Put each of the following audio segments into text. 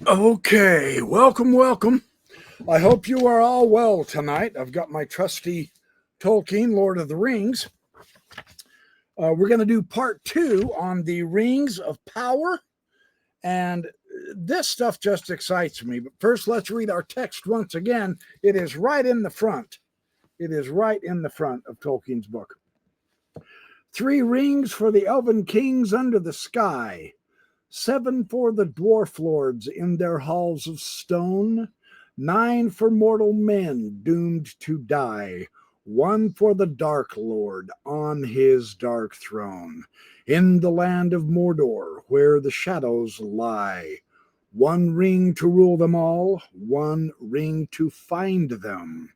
Okay, welcome. I hope you are all well tonight. I've got my trusty Tolkien, Lord of the Rings. We're going to do part 2 on the Rings of Power, and this stuff just excites me. But first, let's read our text once again. It is right in the front. It is right in the front of Tolkien's book. 3 rings for the elven kings under the sky. 7 for the dwarf lords in their halls of stone, 9 for mortal men doomed to die, 1 for the Dark Lord on his dark throne, in the land of Mordor where the shadows lie. 1 ring to rule them all, 1 ring to find them,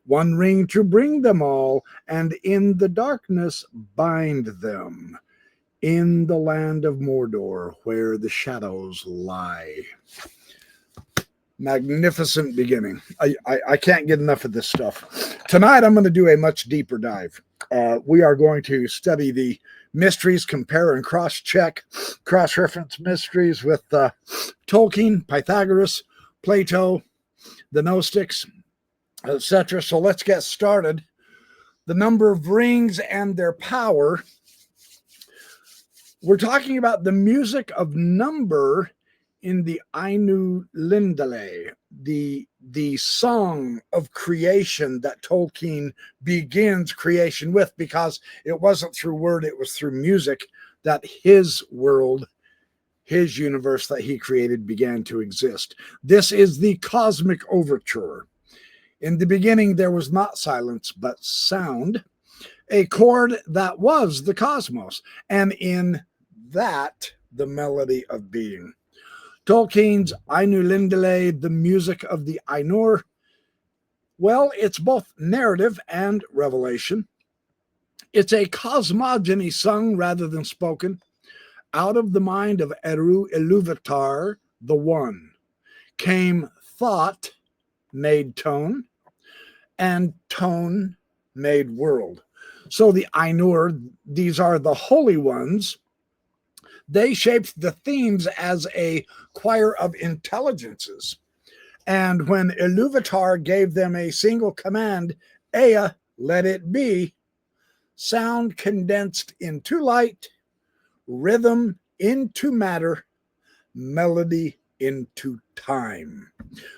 1 ring to bring them all, and in the darkness bind them. In the land of Mordor, where the shadows lie. Magnificent beginning. I can't get enough of this stuff. Tonight, I'm going to do a much deeper dive. We are going to study the mysteries, compare and cross-check, cross-reference mysteries with Tolkien, Pythagoras, Plato, the Gnostics, etc. So let's get started. The number of rings and their power. We're talking about the music of number in the Ainu Lindale, the song of creation that Tolkien begins creation with, because it wasn't through word, it was through music that his world, his universe that he created began to exist. This is the cosmic overture. In the beginning, there was not silence, but sound, a chord that was the cosmos, and in that, the melody of being. Tolkien's Ainu Lindale, the music of the Ainur, well, it's both narrative and revelation. It's a cosmogony sung rather than spoken. Out of the mind of Eru Ilúvatar, the One, came thought, made tone, and tone made world. So the Ainur, these are the holy ones. They shaped the themes as a choir of intelligences. And when Ilúvatar gave them a single command, Ea, let it be, sound condensed into light, rhythm into matter, melody into time.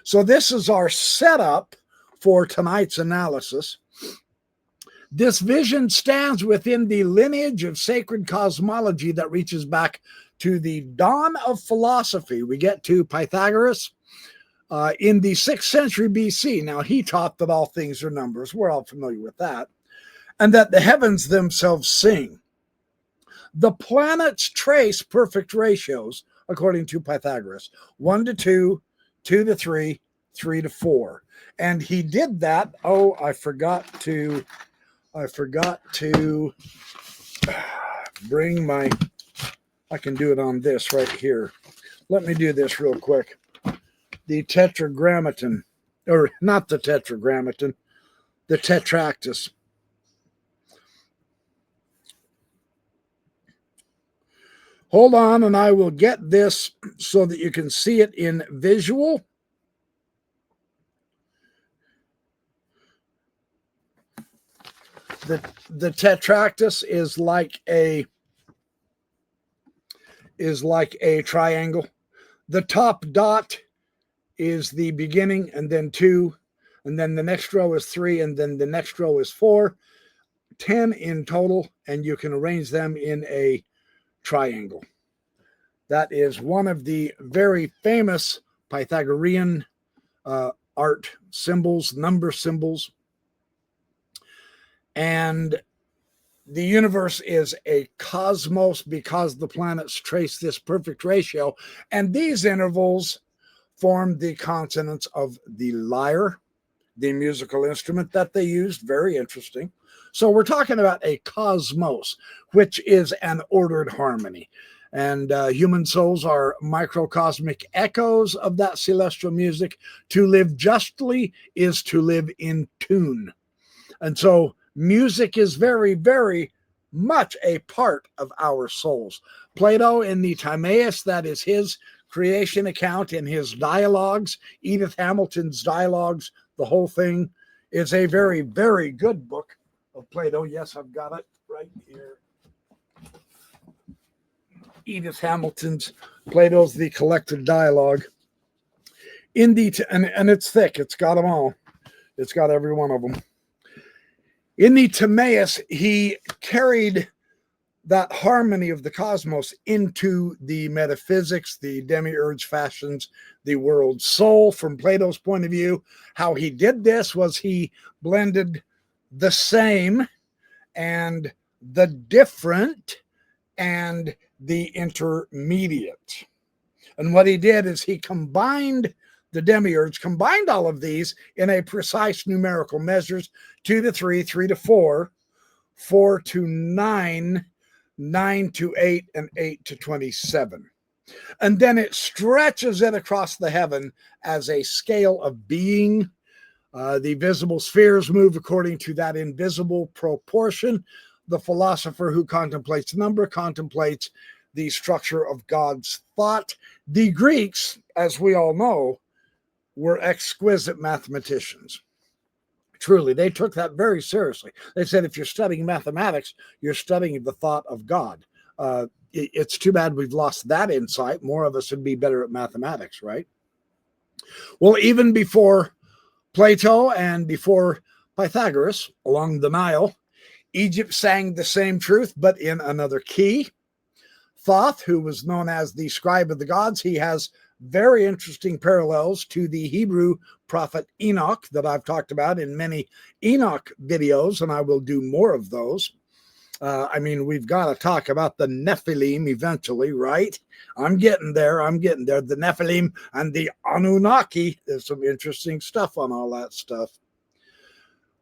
So this is our setup for tonight's analysis. This vision stands within the lineage of sacred cosmology that reaches back to the dawn of philosophy. We get to Pythagoras in the 6th century BC. Now, he taught that all things are numbers. We're all familiar with that. And that the heavens themselves sing. The planets trace perfect ratios, according to Pythagoras. 1 to 2, 2 to 3, 3 to 4. And he did that. Oh, I forgot to bring my, I can do it on this right here. Let me do this real quick. The tetragrammaton, or not the tetragrammaton, the tetractys. Hold on, and I will get this so that you can see it in visual. The tetractys is like a triangle. The top dot is the beginning, and then 2, and then the next row is 3, and then the next row is 4. 10 in total, and you can arrange them in a triangle. That is one of the very famous Pythagorean art symbols, number symbols. And the universe is a cosmos because the planets trace this perfect ratio. And these intervals form the consonants of the lyre, the musical instrument that they used. Very interesting. So we're talking about a cosmos, which is an ordered harmony. And human souls are microcosmic echoes of that celestial music. To live justly is to live in tune. And so music is very, very much a part of our souls. Plato in the Timaeus, that is his creation account in his dialogues, Edith Hamilton's dialogues, the whole thing is a very, very good book of Plato. Yes, I've got it right here. Edith Hamilton's Plato's The Collected Dialogue. And it's thick. It's got them all. It's got every one of them. In the Timaeus, he carried that harmony of the cosmos into the metaphysics, the demiurge fashions, the world soul. From Plato's point of view, how he did this was he blended the same and the different and the intermediate. And what he did is he combined the demiurge, combined all of these in a precise numerical measures, 2 to 3, 3 to 4, 4 to 9, 9 to 8, and 8 to 27. And then it stretches it across the heaven as a scale of being. The visible spheres move according to that invisible proportion. The philosopher who contemplates number contemplates the structure of God's thought. The Greeks, as we all know, were exquisite mathematicians. Truly, they took that very seriously. They said, if you're studying mathematics, you're studying the thought of God. It's too bad we've lost that insight. More of us would be better at mathematics, right? Well, even before Plato and before Pythagoras, along the Nile, Egypt sang the same truth, but in another key. Thoth, who was known as the scribe of the gods, he has very interesting parallels to the Hebrew prophet Enoch that I've talked about in many Enoch videos, and I will do more of those. We've got to talk about the Nephilim eventually, right? I'm getting there. The Nephilim and the Anunnaki. There's some interesting stuff on all that stuff.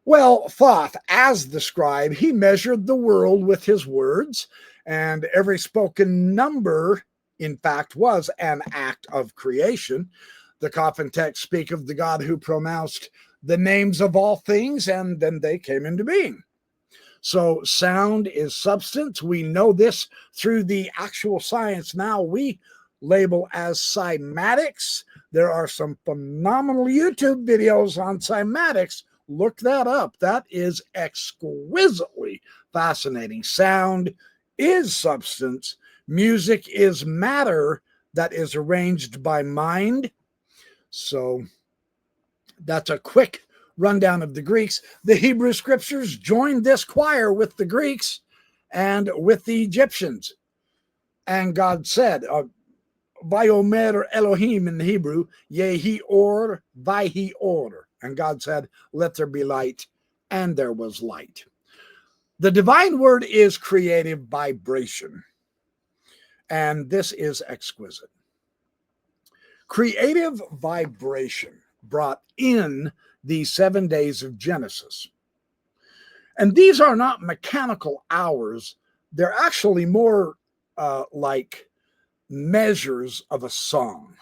Well, Thoth, as the scribe, he measured the world with his words, and every spoken number, in fact, was an act of creation. The coffin texts speak of the God who pronounced the names of all things, and then they came into being. So sound is substance. We know this through the actual science now we label as cymatics. There are some phenomenal YouTube videos on cymatics. Look that up. That is exquisitely fascinating. Sound is substance. Music is matter that is arranged by mind. So that's a quick rundown of the Greeks. The Hebrew scriptures joined this choir with the Greeks and with the Egyptians. And God said, Vayomer Elohim in the Hebrew, Yehi Or, Vayhi Or. And God said, let there be light, and there was light. The divine word is creative vibration. And this is exquisite. Creative vibration brought in the 7 days of Genesis. And these are not mechanical hours. They're actually more like measures of a song.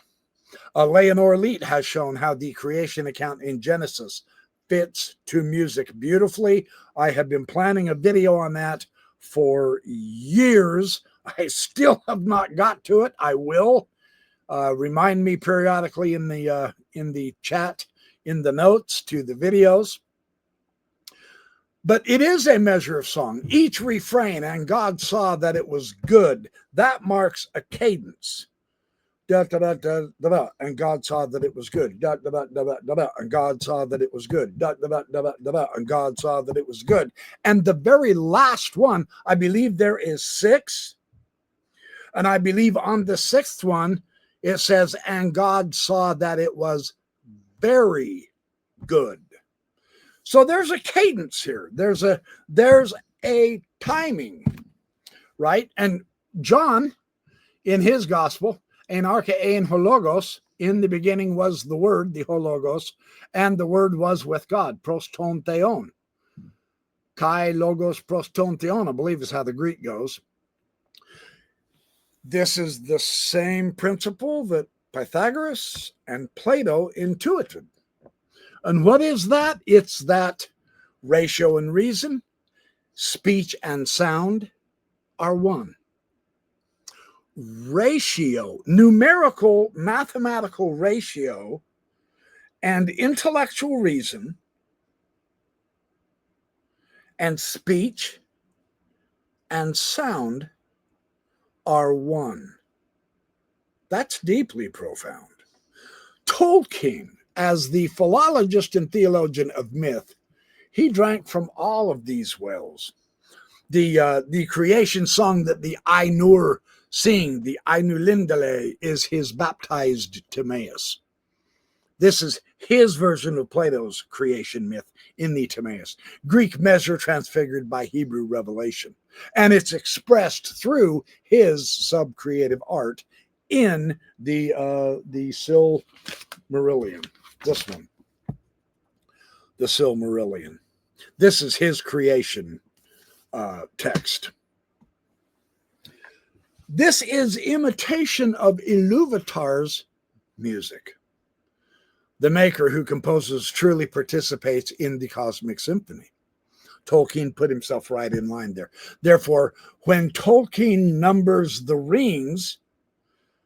Leonore Leet has shown how the creation account in Genesis fits to music beautifully. I have been planning a video on that for years. I still have not got to it. I will. Remind me periodically in the chat, in the notes to the videos. But it is a measure of song. Each refrain, and God saw that it was good. That marks a cadence. Da, da, da, da, da, da, and God saw that it was good. Da, da, da, da, da, da, da, and God saw that it was good. Da, da, da, da, da, da, and God saw that it was good. And the very last one, I believe there is 6. And I believe on the 6th one, it says, and God saw that it was very good. So there's a cadence here. There's a timing, right? And John, in his gospel, en arche ein hologos, in the beginning was the word, the hologos, and the word was with God, proston theon. Kai logos proston theon, I believe is how the Greek goes. This is the same principle that Pythagoras and Plato intuited. And what is that? It's that ratio and reason, speech and sound are one. ratio, numerical, mathematical ratio, and intellectual reason, and speech and sound are one. That's deeply profound. Tolkien, as the philologist and theologian of myth, he drank from all of these wells. The creation song that the Ainur sing, the Ainu Lindale, is his baptized Timaeus. This is his version of Plato's creation myth in the Timaeus, Greek measure transfigured by Hebrew revelation. And it's expressed through his sub-creative art in the Silmarillion. This one, the Silmarillion. This is his creation text. This is imitation of Ilúvatar's music. The maker who composes truly participates in the cosmic symphony. Tolkien put himself right in line there. Therefore, when Tolkien numbers the rings,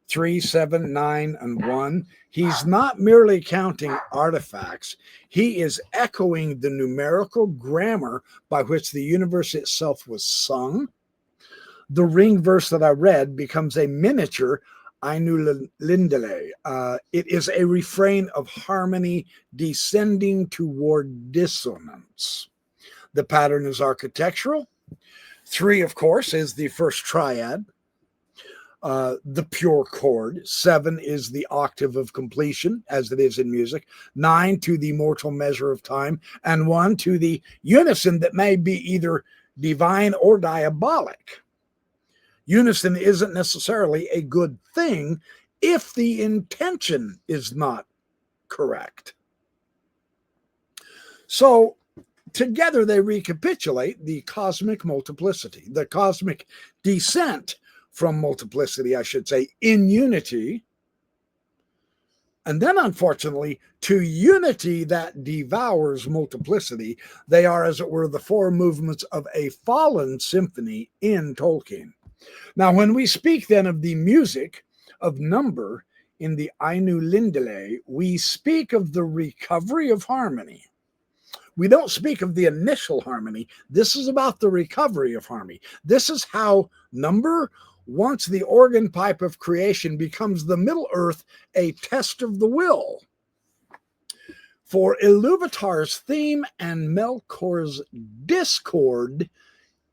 3, 7, 9, and 1, he's not merely counting artifacts. He is echoing the numerical grammar by which the universe itself was sung. The ring verse that I read becomes a miniature Ainu Lindale. It is a refrain of harmony descending toward dissonance. The pattern is architectural. 3, of course, is the first triad. The pure chord. 7 is the octave of completion, as it is in music. 9 to the mortal measure of time, and 1 to the unison that may be either divine or diabolic. Unison isn't necessarily a good thing if the intention is not correct. So together they recapitulate the cosmic multiplicity, the cosmic descent from multiplicity, I should say, in unity. And then, unfortunately, to unity that devours multiplicity, they are, as it were, the 4 movements of a fallen symphony in Tolkien. Now, when we speak then of the music of number in the Ainu Lindale, we speak of the recovery of harmony. We don't speak of the initial harmony. This is about the recovery of harmony. This is how number, once the organ pipe of creation becomes the Middle Earth, a test of the will. For Ilúvatar's theme and Melkor's discord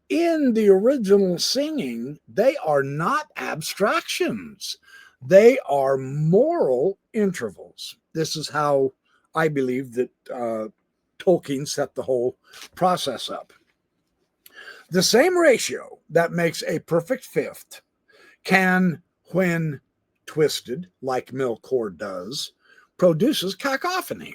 in the original singing, they are not abstractions. They are moral intervals. This is how I believe that Tolkien set the whole process up. The same ratio that makes a perfect fifth can, when twisted, like Melkor does, produces cacophony.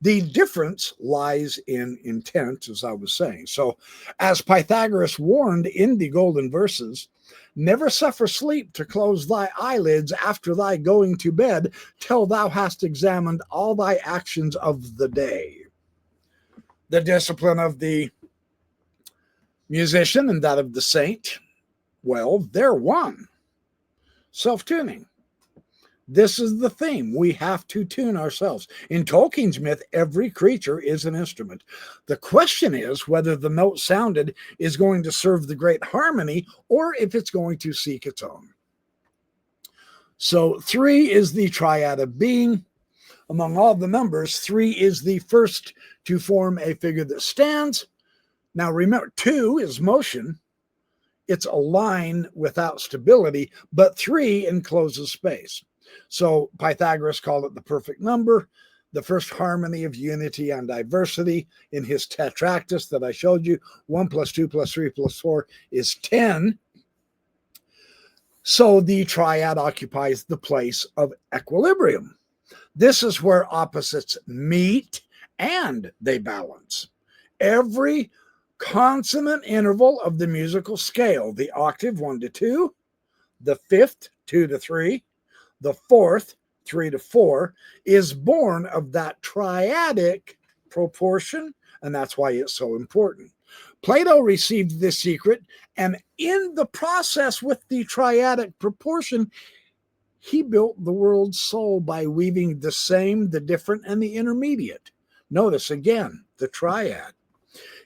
The difference lies in intent, as I was saying. So, as Pythagoras warned in the Golden Verses, never suffer sleep to close thy eyelids after thy going to bed till thou hast examined all thy actions of the day. The discipline of the musician and that of the saint, well, they're one. Self-tuning. This is the theme. We have to tune ourselves. In Tolkien's myth, every creature is an instrument. The question is whether the note sounded is going to serve the great harmony or if it's going to seek its own. So 3 is the triad of being. Among all the numbers, 3 is the first to form a figure that stands. Now remember, 2 is motion. It's a line without stability, but 3 encloses space. So Pythagoras called it the perfect number, the first harmony of unity and diversity in his Tetractys that I showed you. 1 + 2 + 3 + 4 is 10. So the triad occupies the place of equilibrium. This is where opposites meet and they balance. Every consonant interval of the musical scale, the octave 1 to 2, the fifth 2 to 3, the fourth 3 to 4, is born of that triadic proportion, and that's why it's so important. Plato received this secret, and in the process with the triadic proportion, he built the world's soul by weaving the same, the different, and the intermediate. Notice again, the triad.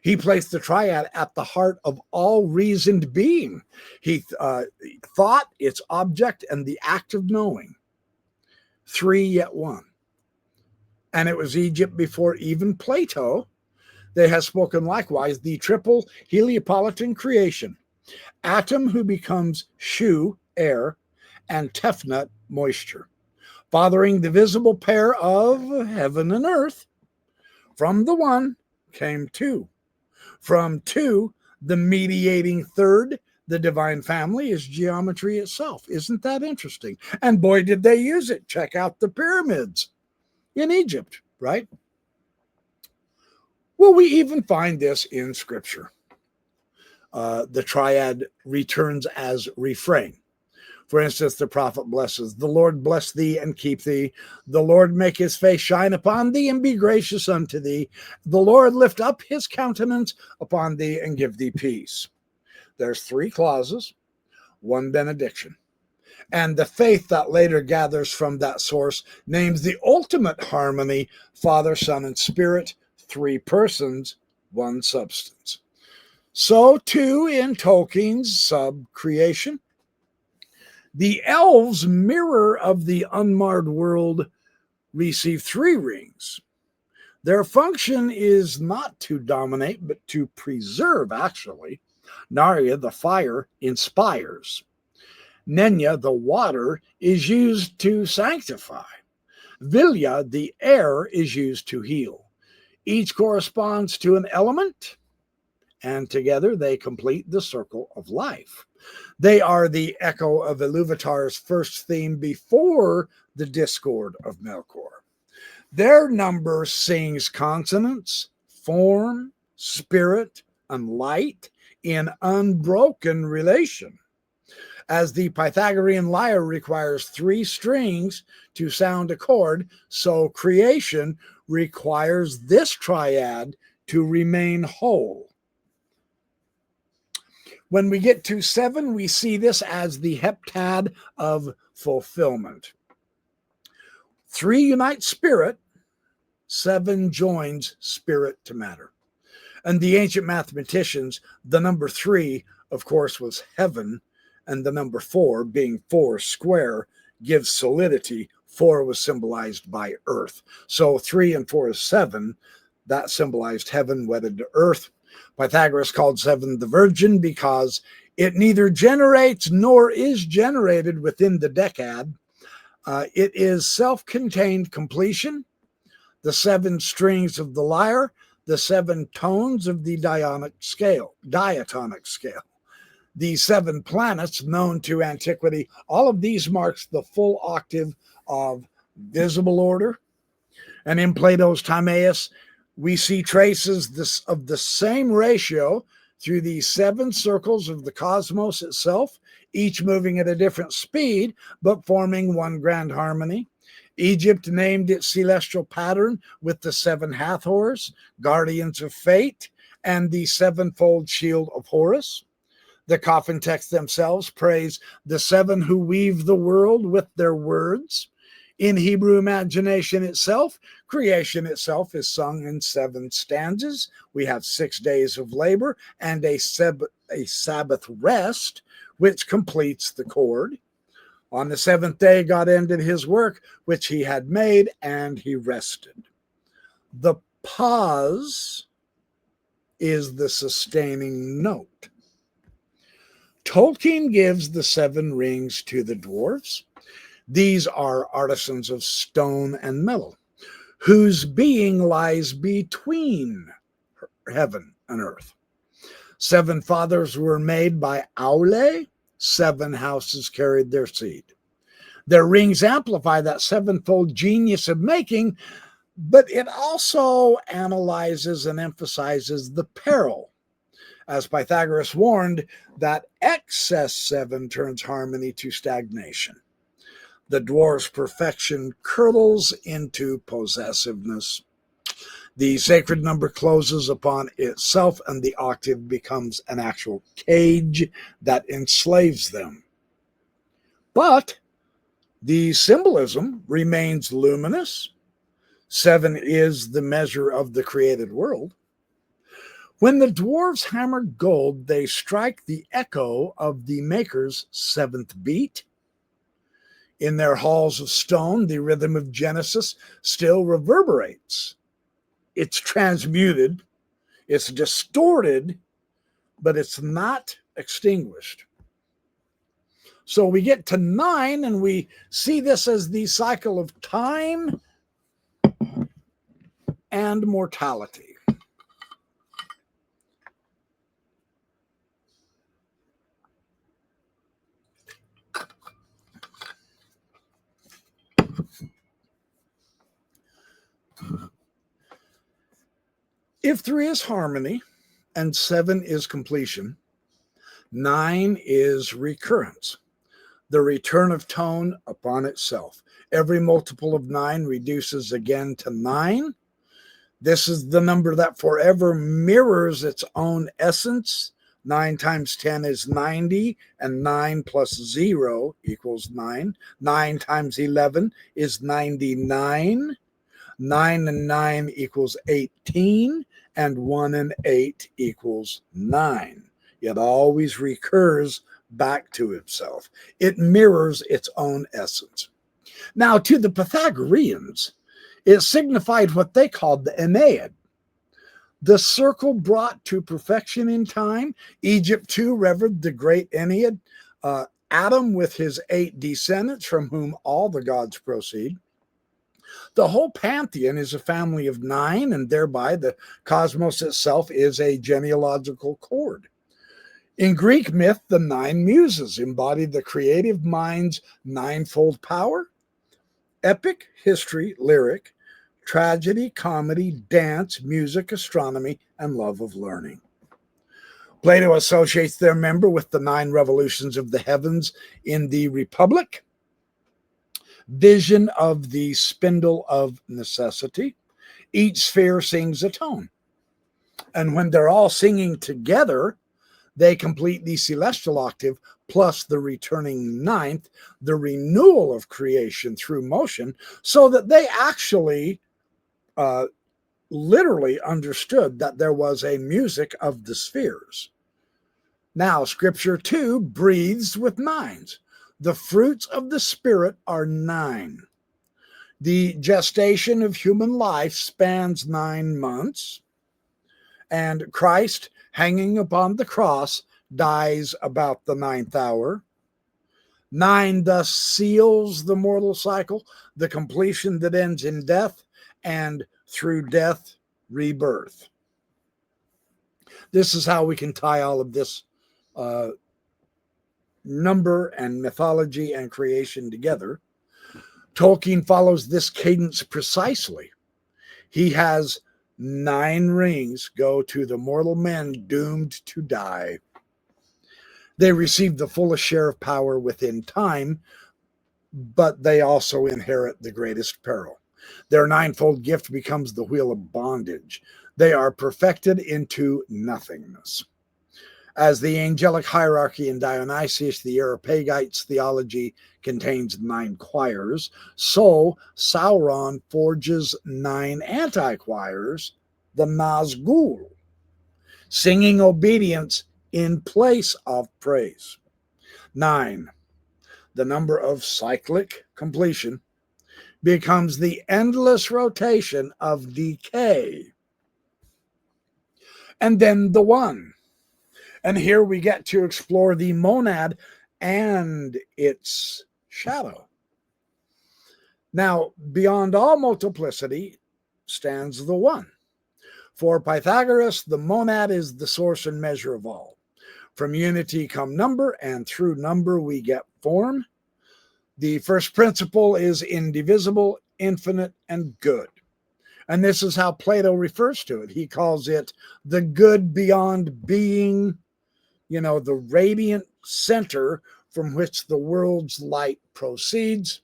He placed the triad at the heart of all reasoned being. He thought, its object, and the act of knowing. Three yet one. And it was Egypt before even Plato. They have spoken likewise the triple Heliopolitan creation. Atom who becomes Shu, air, and Tefnut, moisture, fathering the visible pair of heaven and earth. From the one came two. From two, the mediating third, the divine family, is geometry itself. Isn't that interesting? And boy, did they use it. Check out the pyramids in Egypt, right? Well, we even find this in Scripture. The triad returns as refrain. For instance, the prophet blesses, the Lord bless thee and keep thee. The Lord make his face shine upon thee and be gracious unto thee. The Lord lift up his countenance upon thee and give thee peace. There's three clauses, one benediction. And the faith that later gathers from that source names the ultimate harmony, Father, Son, and Spirit, three persons, one substance. So too in Tolkien's sub-creation, the elves, mirror of the unmarred world, receive three rings. Their function is not to dominate, but to preserve, actually. Narya, the fire, inspires. Nenya, the water, is used to sanctify. Vilya, the air, is used to heal. Each corresponds to an element, and together they complete the circle of life. They are the echo of Iluvatar's first theme before the discord of Melkor. Their number sings consonants, form, spirit, and light in unbroken relation. As the Pythagorean lyre requires three strings to sound a chord, so creation requires this triad to remain whole. When we get to 7, we see this as the heptad of fulfillment. 3 unites spirit, 7 joins spirit to matter. And the ancient mathematicians, the number 3, of course, was heaven, and the number 4, being 4 square, gives solidity. 4 was symbolized by earth. So 3 and 4 is 7. That symbolized heaven wedded to earth. Pythagoras called 7 the virgin because it neither generates nor is generated within the decad. It is self-contained completion, the 7 strings of the lyre, the 7 tones of the diatonic scale. The 7 planets known to antiquity, all of these marks the full octave of visible order. And in Plato's Timaeus, we see traces of the same ratio through the 7 circles of the cosmos itself, each moving at a different speed, but forming one grand harmony. Egypt named its celestial pattern with the 7 Hathors, guardians of fate, and the 7-fold shield of Horus. The coffin texts themselves praise the 7 who weave the world with their words. In Hebrew imagination itself, creation itself is sung in 7 stanzas. We have 6 days of labor and a Sabbath rest, which completes the chord. On the 7th day, God ended his work, which he had made, and he rested. The pause is the sustaining note. Tolkien gives the 7 rings to the dwarves. These are artisans of stone and metal, whose being lies between heaven and earth. 7 fathers were made by Aule. 7 houses carried their seed. Their rings amplify that 7-fold genius of making, but it also analyzes and emphasizes the peril. As Pythagoras warned, that excess 7 turns harmony to stagnation. The dwarf's perfection curdles into possessiveness. The sacred number closes upon itself, and the octave becomes an actual cage that enslaves them. But the symbolism remains luminous. 7 is the measure of the created world. When the dwarves hammer gold, they strike the echo of the maker's 7th beat. In their halls of stone, the rhythm of Genesis still reverberates. It's transmuted, it's distorted, but it's not extinguished. So we get to 9, and we see this as the cycle of time and mortality. If 3 is harmony and 7 is completion, 9 is recurrence, the return of tone upon itself. Every multiple of 9 reduces again to 9. This is the number that forever mirrors its own essence. 9 times 10 is 90, and 9 plus 0 equals 9. 9 times 11 is 99. 9 and 9 equals 18, and 1 and 8 equals 9. It always recurs back to itself. It mirrors its own essence. Now, to the Pythagoreans, it signified what they called the Ennead, the circle brought to perfection in time. Egypt too revered the great Ennead, Adam with his 8 descendants from whom all the gods proceed. The whole pantheon is a family of 9, and thereby the cosmos itself is a genealogical cord. In Greek myth, the 9 muses embody the creative mind's 9-fold power: epic, history, lyric, tragedy, comedy, dance, music, astronomy, and love of learning. Plato associates their member with the 9 revolutions of the heavens in the Republic, vision of the spindle of necessity. Each sphere sings a tone. And when they're all singing together, they complete the celestial octave plus the returning 9th, the renewal of creation through motion, so that they actually literally understood that there was a music of the spheres. Now, Scripture too breathes with 9s. The fruits of the Spirit are 9. The gestation of human life spans 9 months, and Christ, hanging upon the cross, dies about the 9th hour. 9 thus seals the mortal cycle, the completion that ends in death, and through death, rebirth. This is how we can tie all of this number and mythology and creation together. Tolkien follows this cadence precisely. He has 9 rings go to the mortal men doomed to die. They receive the fullest share of power within time, but they also inherit the greatest peril. Their 9-fold gift becomes the wheel of bondage. They are perfected into nothingness. As the angelic hierarchy in Dionysius the Areopagites' theology contains 9 choirs, so Sauron forges 9 anti-choirs, the Nazgul, singing obedience in place of praise. 9, the number of cyclic completion, becomes the endless rotation of decay. And then the 1. And here we get to explore the monad and its shadow. Now, beyond all multiplicity stands the 1. For Pythagoras, the monad is the source and measure of all. From unity come number, and through number we get form. The first principle is indivisible, infinite, and good. And this is how Plato refers to it. He calls it the good beyond being, the radiant center from which the world's light proceeds.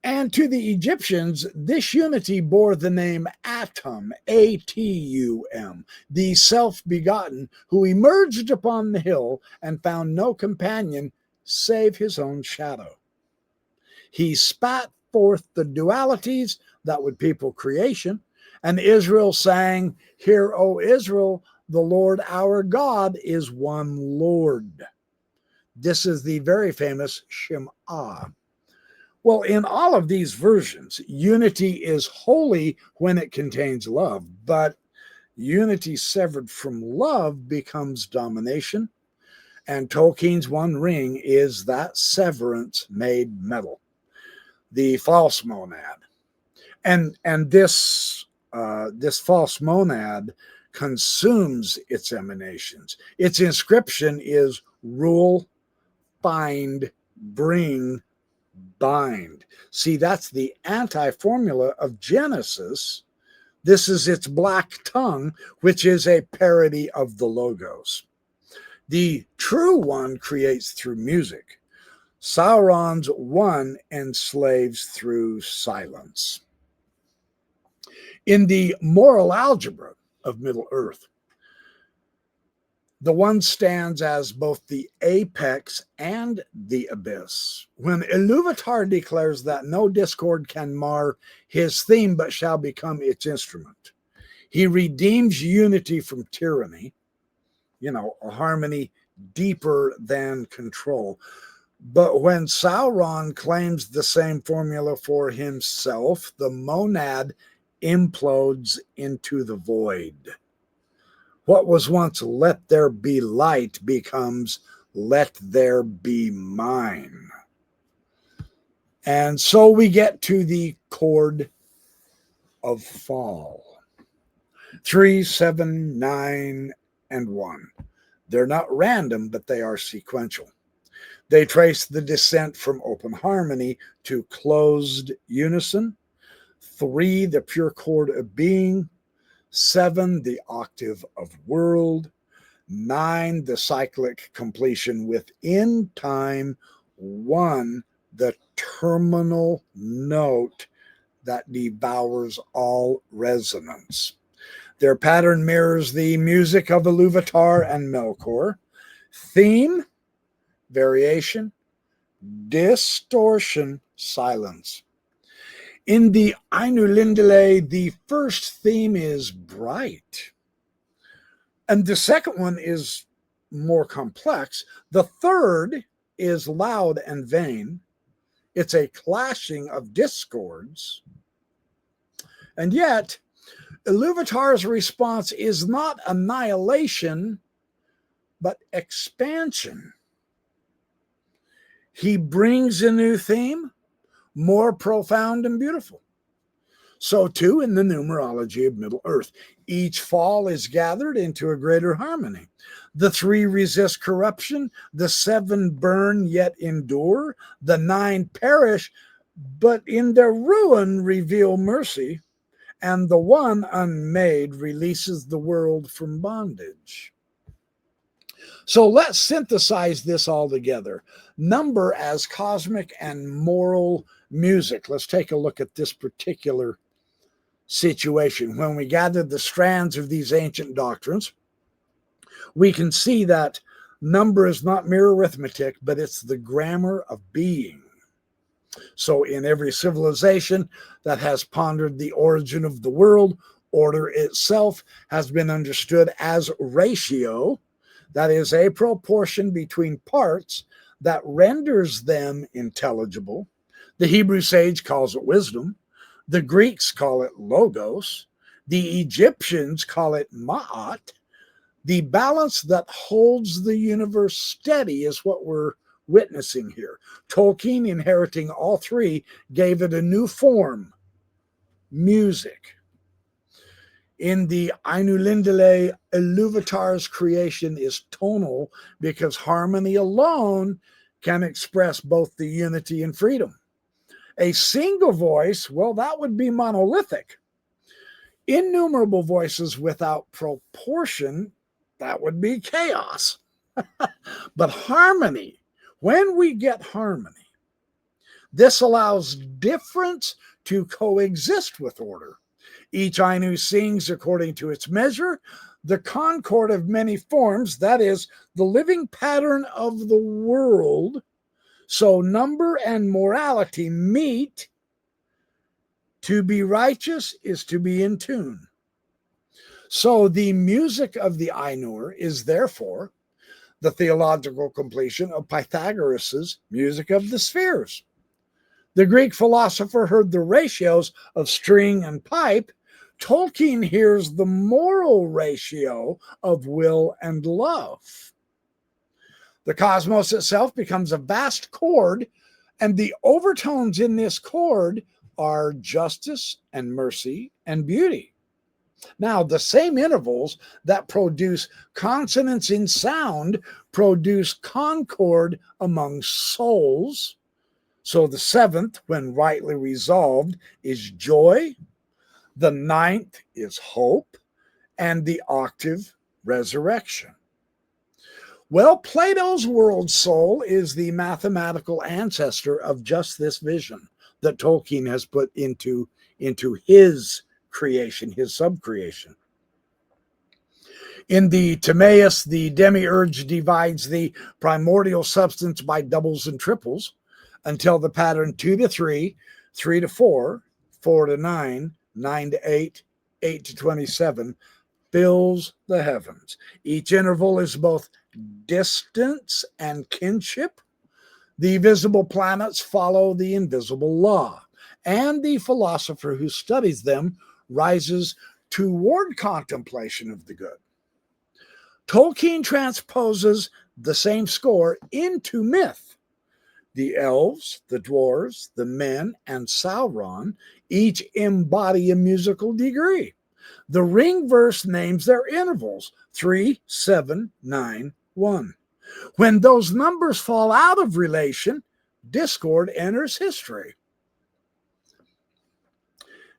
And to the Egyptians, this unity bore the name Atum, Atum, the self-begotten, who emerged upon the hill and found no companion save his own shadow. He spat forth the dualities that would people creation, and Israel sang, "Hear, O Israel, the Lord our God is one Lord." This is the very famous Shema. Well, in all of these versions, unity is holy when it contains love, but unity severed from love becomes domination, and Tolkien's One Ring is that severance made metal, the false monad. And this false monad consumes its emanations. Its inscription is rule, find, bring, bind. See, that's the anti-formula of Genesis. This is its black tongue, which is a parody of the Logos. The true one creates through music. Sauron's one enslaves through silence. In the moral algebra of Middle-earth, the one stands as both the apex and the abyss. When Iluvatar declares that no discord can mar his theme but shall become its instrument, he redeems unity from tyranny, a harmony deeper than control. But when Sauron claims the same formula for himself, the monad implodes into the void. What was once let there be light becomes let there be mine. And so we get to the chord of fall. 3, 7, 9, and 1. They're not random, but they are sequential. They trace the descent from open harmony to closed unison. 3, the pure chord of being. 7, the octave of world. 9, the cyclic completion within time. 1, the terminal note that devours all resonance. Their pattern mirrors the music of Iluvatar and Melkor. Theme, variation, distortion, silence. In the Ainulindale, the first theme is bright, and the second one is more complex. The third is loud and vain. It's a clashing of discords. And yet, Iluvatar's response is not annihilation, but expansion. He brings a new theme, more profound and beautiful. So too in the numerology of Middle-earth. Each fall is gathered into a greater harmony. The 3 resist corruption, the 7 burn yet endure, the 9 perish, but in their ruin reveal mercy, and the 1 unmade releases the world from bondage. So let's synthesize this all together. Number as cosmic and moral music. Let's take a look at this particular situation. When we gather the strands of these ancient doctrines, we can see that number is not mere arithmetic, but it's the grammar of being. So in every civilization that has pondered the origin of the world, order itself has been understood as ratio. That is a proportion between parts that renders them intelligible. The Hebrew sage calls it wisdom. The Greeks call it logos. The Egyptians call it ma'at. The balance that holds the universe steady is what we're witnessing here. Tolkien, inheriting all 3, gave it a new form, music. In the Ainulindale, Iluvatar's creation is tonal because harmony alone can express both the unity and freedom. A single voice, well, that would be monolithic. Innumerable voices without proportion, that would be chaos. But harmony, when we get harmony, This allows difference to coexist with order. Each Ainu sings according to its measure, the concord of many forms, that is, the living pattern of the world. So number and morality meet. To be righteous is to be in tune. So the music of the Ainur is therefore the theological completion of Pythagoras' music of the spheres. The Greek philosopher heard the ratios of string and pipe. Tolkien hears the moral ratio of will and love. The cosmos itself becomes a vast chord, and the overtones in this chord are justice and mercy and beauty. Now, the same intervals that produce consonance in sound produce concord among souls. So the seventh, when rightly resolved, is joy, the ninth is hope, and the octave, resurrection. Well, Plato's world soul is the mathematical ancestor of just this vision that Tolkien has put into his creation, his subcreation. In the Timaeus, the demiurge divides the primordial substance by doubles and triples until the pattern 2 to 3, 3 to 4, 4 to 9, 9 to 8, 8 to 27 fills the heavens. Each interval is both distance and kinship. The visible planets follow the invisible law, and the philosopher who studies them rises toward contemplation of the good. Tolkien transposes the same score into myth. The elves, the dwarves, the men, and Sauron each embody a musical degree. The ring verse names their intervals 3, 7, 9, 1. When those numbers fall out of relation, discord enters history.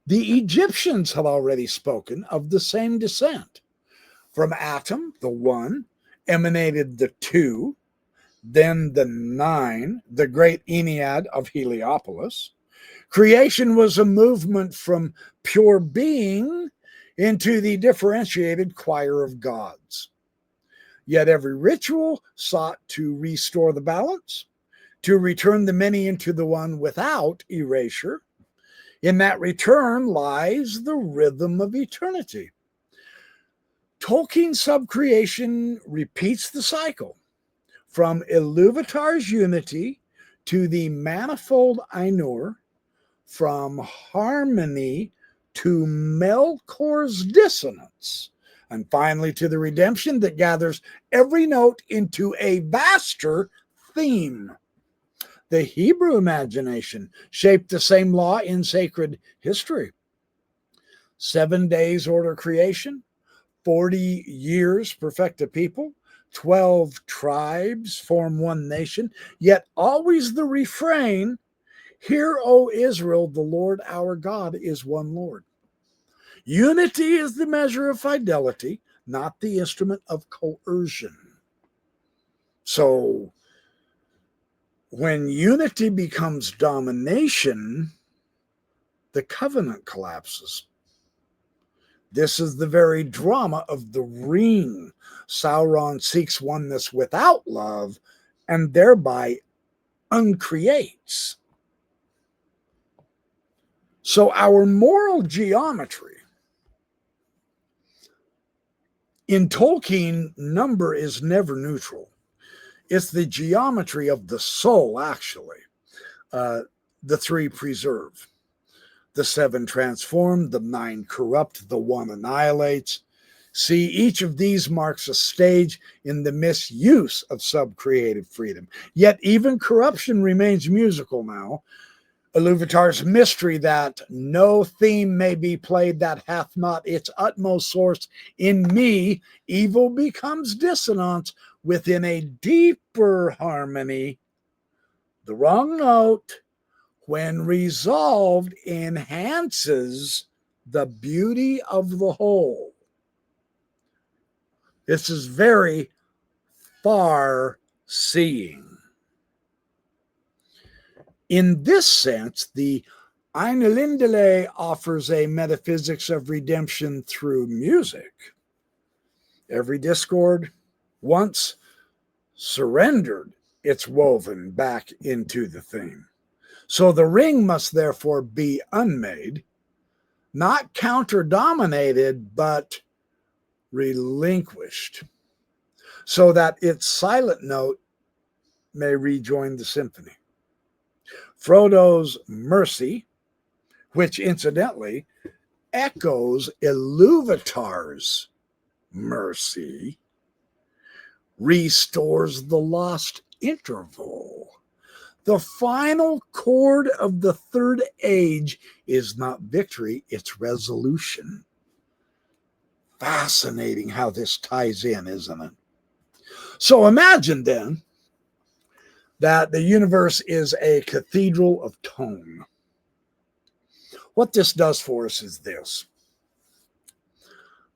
The Egyptians have already spoken of the same descent. From Atum, the 1, emanated the 2, then the 9, the great Ennead of Heliopolis. Creation was a movement from pure being into the differentiated choir of gods. Yet every ritual sought to restore the balance, to return the many into the one without erasure. In that return lies the rhythm of eternity. Tolkien's subcreation repeats the cycle from Iluvatar's unity to the manifold Ainur, from harmony to Melkor's dissonance, and finally to the redemption that gathers every note into a vaster theme. The Hebrew imagination shaped the same law in sacred history. 7 days order creation, 40 years perfect a people, 12 tribes form one nation, yet always the refrain, "Hear, O Israel, the Lord our God is one Lord." Unity is the measure of fidelity, not the instrument of coercion. So, when unity becomes domination, the covenant collapses. This is the very drama of the ring. Sauron seeks oneness without love and thereby uncreates. So our moral geometry in Tolkien, number is never neutral. It's the geometry of the soul, actually. The 3 preserve. The 7 transform, the 9 corrupt, the 1 annihilates. See, each of these marks a stage in the misuse of subcreative freedom. Yet even corruption remains musical now. Iluvatar's mystery that no theme may be played that hath not its utmost source in me, evil becomes dissonance within a deeper harmony. The wrong note, when resolved, enhances the beauty of the whole. This is very far seeing. In this sense, the Einlindele offers a metaphysics of redemption through music. Every discord, once surrendered, it's woven back into the theme. So the ring must therefore be unmade, not counter-dominated, but relinquished, so that its silent note may rejoin the symphony. Frodo's mercy, which incidentally echoes Iluvatar's mercy, restores the lost interval. The final chord of the third age is not victory, it's resolution. Fascinating how this ties in, isn't it? So imagine then that the universe is a cathedral of tone. What this does for us is this.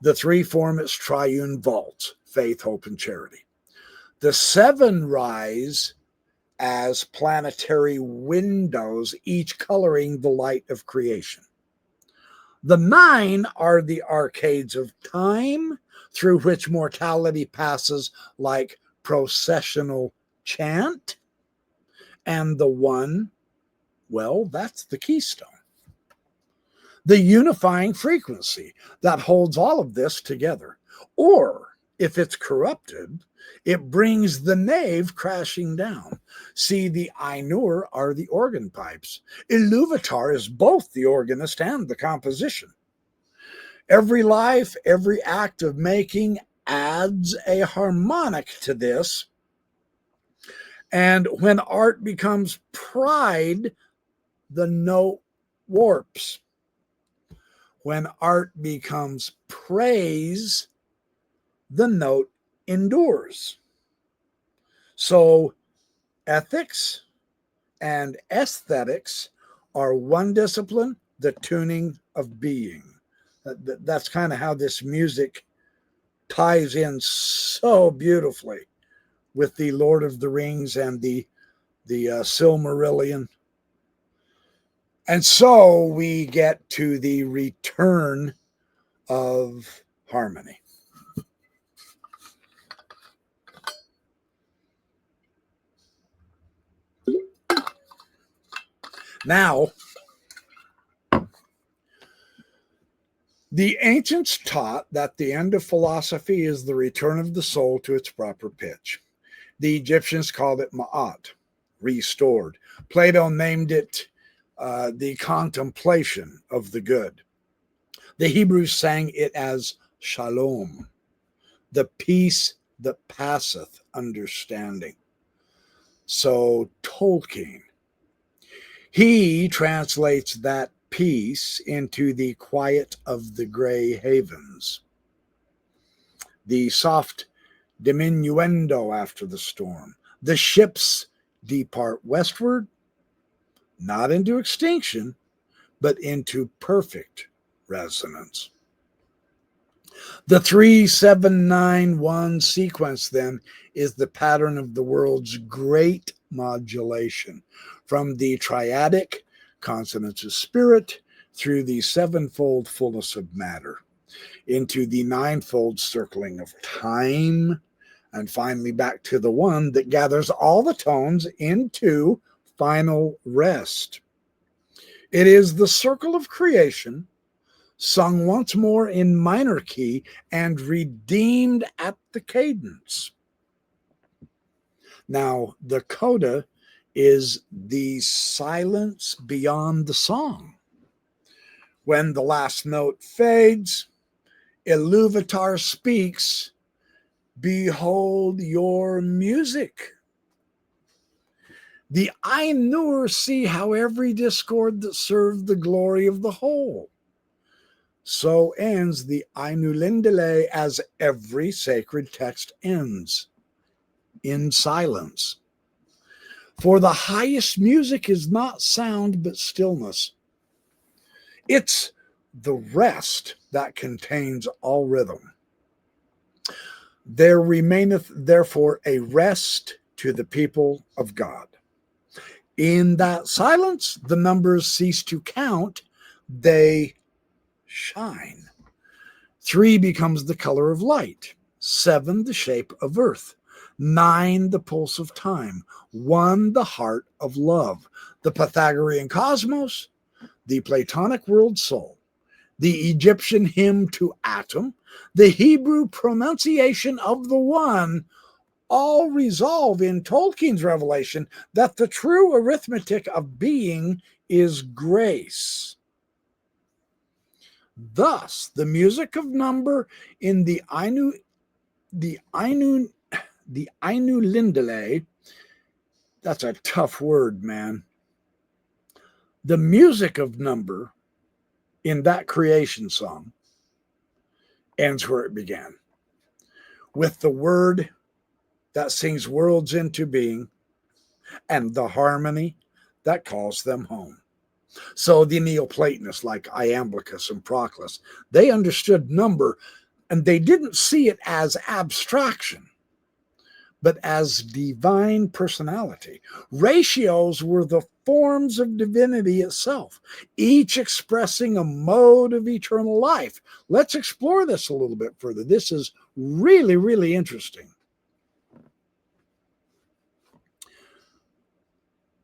The three form its triune vault: faith, hope, and charity. The seven rise as planetary windows, each coloring the light of creation. The nine are the arcades of time through which mortality passes like processional chant. And the one, well, that's the keystone. The unifying frequency that holds all of this together. Or, if it's corrupted, it brings the nave crashing down. See, the Ainur are the organ pipes. Iluvatar is both the organist and the composition. Every life, every act of making adds a harmonic to this. And when art becomes pride, the note warps. When art becomes praise, the note endures. So ethics and aesthetics are one discipline, the tuning of being. That's kind of how this music ties in so beautifully with the Lord of the Rings and the Silmarillion. And so we get to the return of harmony. Now, the ancients taught that the end of philosophy is the return of the soul to its proper pitch. The Egyptians called it ma'at, restored. Plato named it the contemplation of the good. The Hebrews sang it as shalom, the peace that passeth understanding. So Tolkien, he translates that peace into the quiet of the gray havens, the soft diminuendo after the storm. The ships depart westward, not into extinction, but into perfect resonance. The 3-7-9-1 sequence then is the pattern of the world's great modulation, from the triadic consonance of spirit through the sevenfold fullness of matter, into the ninefold circling of time, and finally back to the one that gathers all the tones into final rest. It is the circle of creation, sung once more in minor key and redeemed at the cadence. Now, the coda is the silence beyond the song. When the last note fades, Iluvatar speaks, "Behold your music." The Ainur see how every discord that served the glory of the whole. So ends the Ainulindale as every sacred text ends, in silence. For the highest music is not sound but stillness. It's the rest that contains all rhythm. There remaineth therefore a rest to the people of God. In that silence, the numbers cease to count, they shine. 3 becomes the color of light, 7 the shape of earth, 9 the pulse of time, 1 the heart of love, the Pythagorean cosmos, the Platonic world soul, the Egyptian hymn to Atom, the Hebrew pronunciation of the One, all resolve in Tolkien's revelation that the true arithmetic of being is grace. Thus, the music of number in the Ainu Lindale, that's a tough word, man. The music of number in that creation song ends where it began, with the word that sings worlds into being and the harmony that calls them home. So the Neoplatonists like Iamblichus and Proclus, they understood number and they didn't see it as abstraction, but as divine personality. Ratios were the forms of divinity itself, each expressing a mode of eternal life. Let's explore this a little bit further. This is really, really interesting.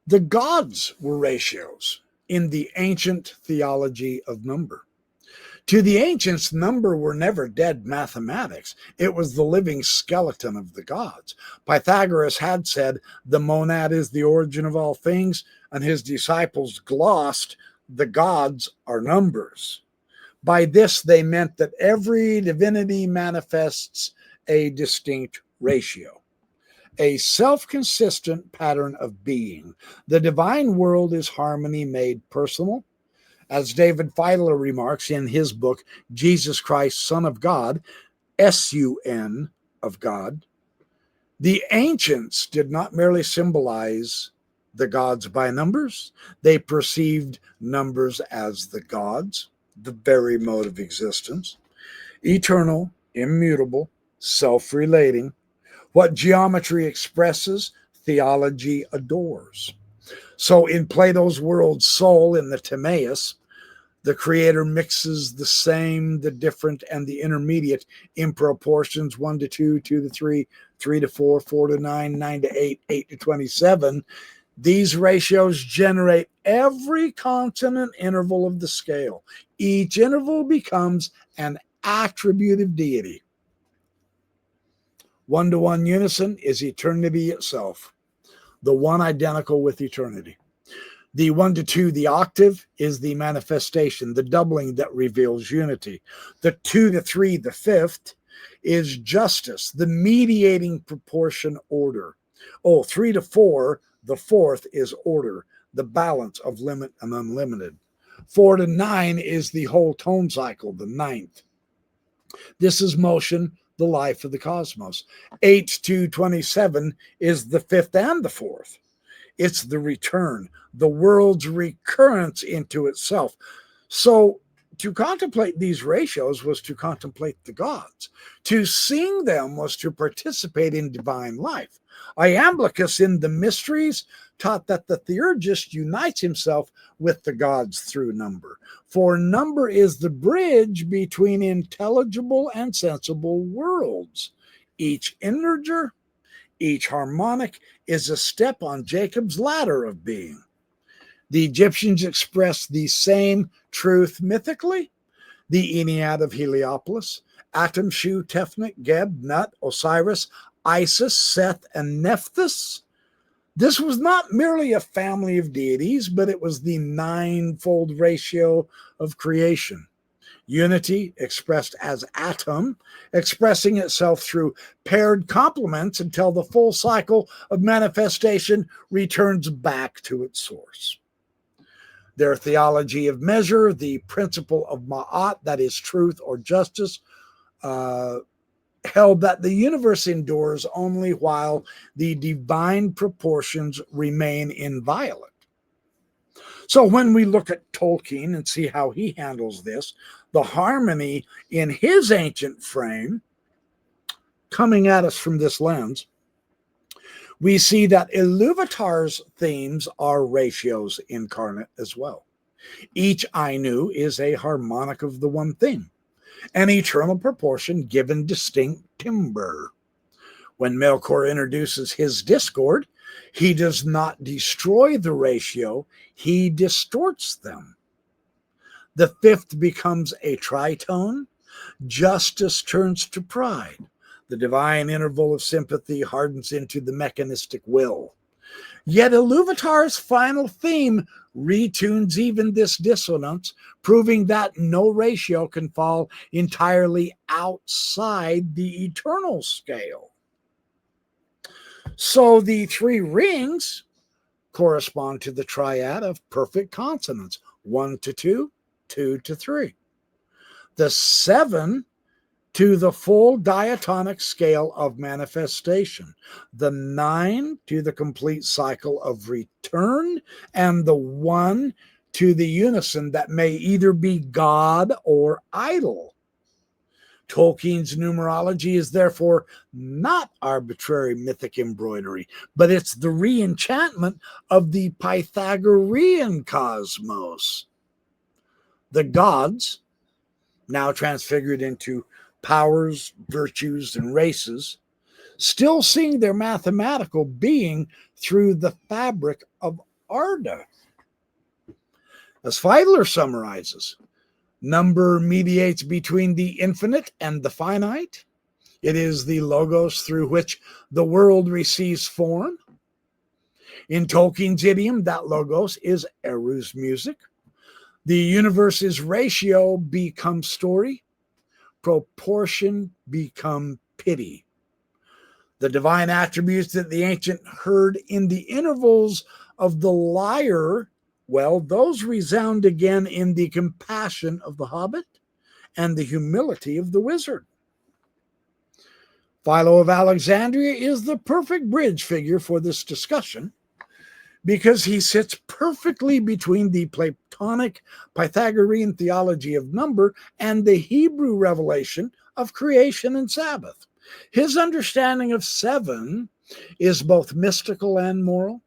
The gods were ratios in the ancient theology of number. To the ancients, number were never dead mathematics. It was the living skeleton of the gods. Pythagoras had said, the monad is the origin of all things, and his disciples glossed, the gods are numbers. By this, they meant that every divinity manifests a distinct ratio, a self-consistent pattern of being. The divine world is harmony made personal. As David Feiler remarks in his book, Jesus Christ, Son of God, S-U-N of God, the ancients did not merely symbolize the gods by numbers. They perceived numbers as the gods, the very mode of existence, eternal, immutable, self-relating. What geometry expresses, theology adores. So in Plato's world soul in the Timaeus, the creator mixes the same, the different, and the intermediate in proportions 1 to 2, 2 to 3, 3 to 4, 4 to 9, 9 to 8, 8 to 27. These ratios generate every consonant interval of the scale. Each interval becomes an attribute of deity. 1-to-1 unison is eternity itself, the one identical with eternity. The 1 to 2, the octave, is the manifestation, the doubling that reveals unity. The 2 to 3, the fifth, is justice, the mediating proportion order. 3 to 4, the fourth, is order, the balance of limit and unlimited. 4 to 9 is the whole tone cycle, the ninth. This is motion, the life of the cosmos. 8 to 27 is the fifth and the fourth. It's the return, the world's recurrence into itself. So to contemplate these ratios was to contemplate the gods. To sing them was to participate in divine life. Iamblichus in the Mysteries taught that the theurgist unites himself with the gods through number. For number is the bridge between intelligible and sensible worlds. Each integer, each harmonic is a step on Jacob's ladder of being. The Egyptians expressed the same truth mythically. The Ennead of Heliopolis, Atum, Shu, Tefnut, Geb, Nut, Osiris, Isis, Seth, and Nephthys. This was not merely a family of deities, but it was the ninefold ratio of creation. Unity expressed as atom, expressing itself through paired complements until the full cycle of manifestation returns back to its source. Their theology of measure, the principle of ma'at, that is truth or justice, held that the universe endures only while the divine proportions remain inviolate. So when we look at Tolkien and see how he handles this, the harmony in his ancient frame, coming at us from this lens, We see that Iluvatar's themes are ratios incarnate as well. Each Ainu is a harmonic of the one theme, an eternal proportion given distinct timbre. When Melkor introduces his discord, he does not destroy the ratio, he distorts them. The fifth becomes a tritone. Justice turns to pride. The divine interval of sympathy hardens into the mechanistic will. Yet Iluvatar's final theme retunes even this dissonance, proving that no ratio can fall entirely outside the eternal scale. So the three rings correspond to the triad of perfect consonants, 1 to 2, 2 to 3. The 7 to the full diatonic scale of manifestation, the 9 to the complete cycle of return, and the 1 to the unison that may either be God or idol. Tolkien's numerology is therefore not arbitrary mythic embroidery, but it's the re-enchantment of the Pythagorean cosmos. The gods, now transfigured into powers, virtues, and races, still seeing their mathematical being through the fabric of Arda. As Feidler summarizes, number mediates between the infinite and the finite. It is the logos through which the world receives form. In Tolkien's idiom, that logos is Eru's music. The universe's ratio becomes story. Proportion become pity. The divine attributes that the ancient heard in the intervals of the lyre, well, those resound again in the compassion of the hobbit and the humility of the wizard. Philo of Alexandria is the perfect bridge figure for this discussion because he sits perfectly between the Platonic Pythagorean theology of number and the Hebrew revelation of creation and Sabbath. His understanding of 7 is both mystical and moral.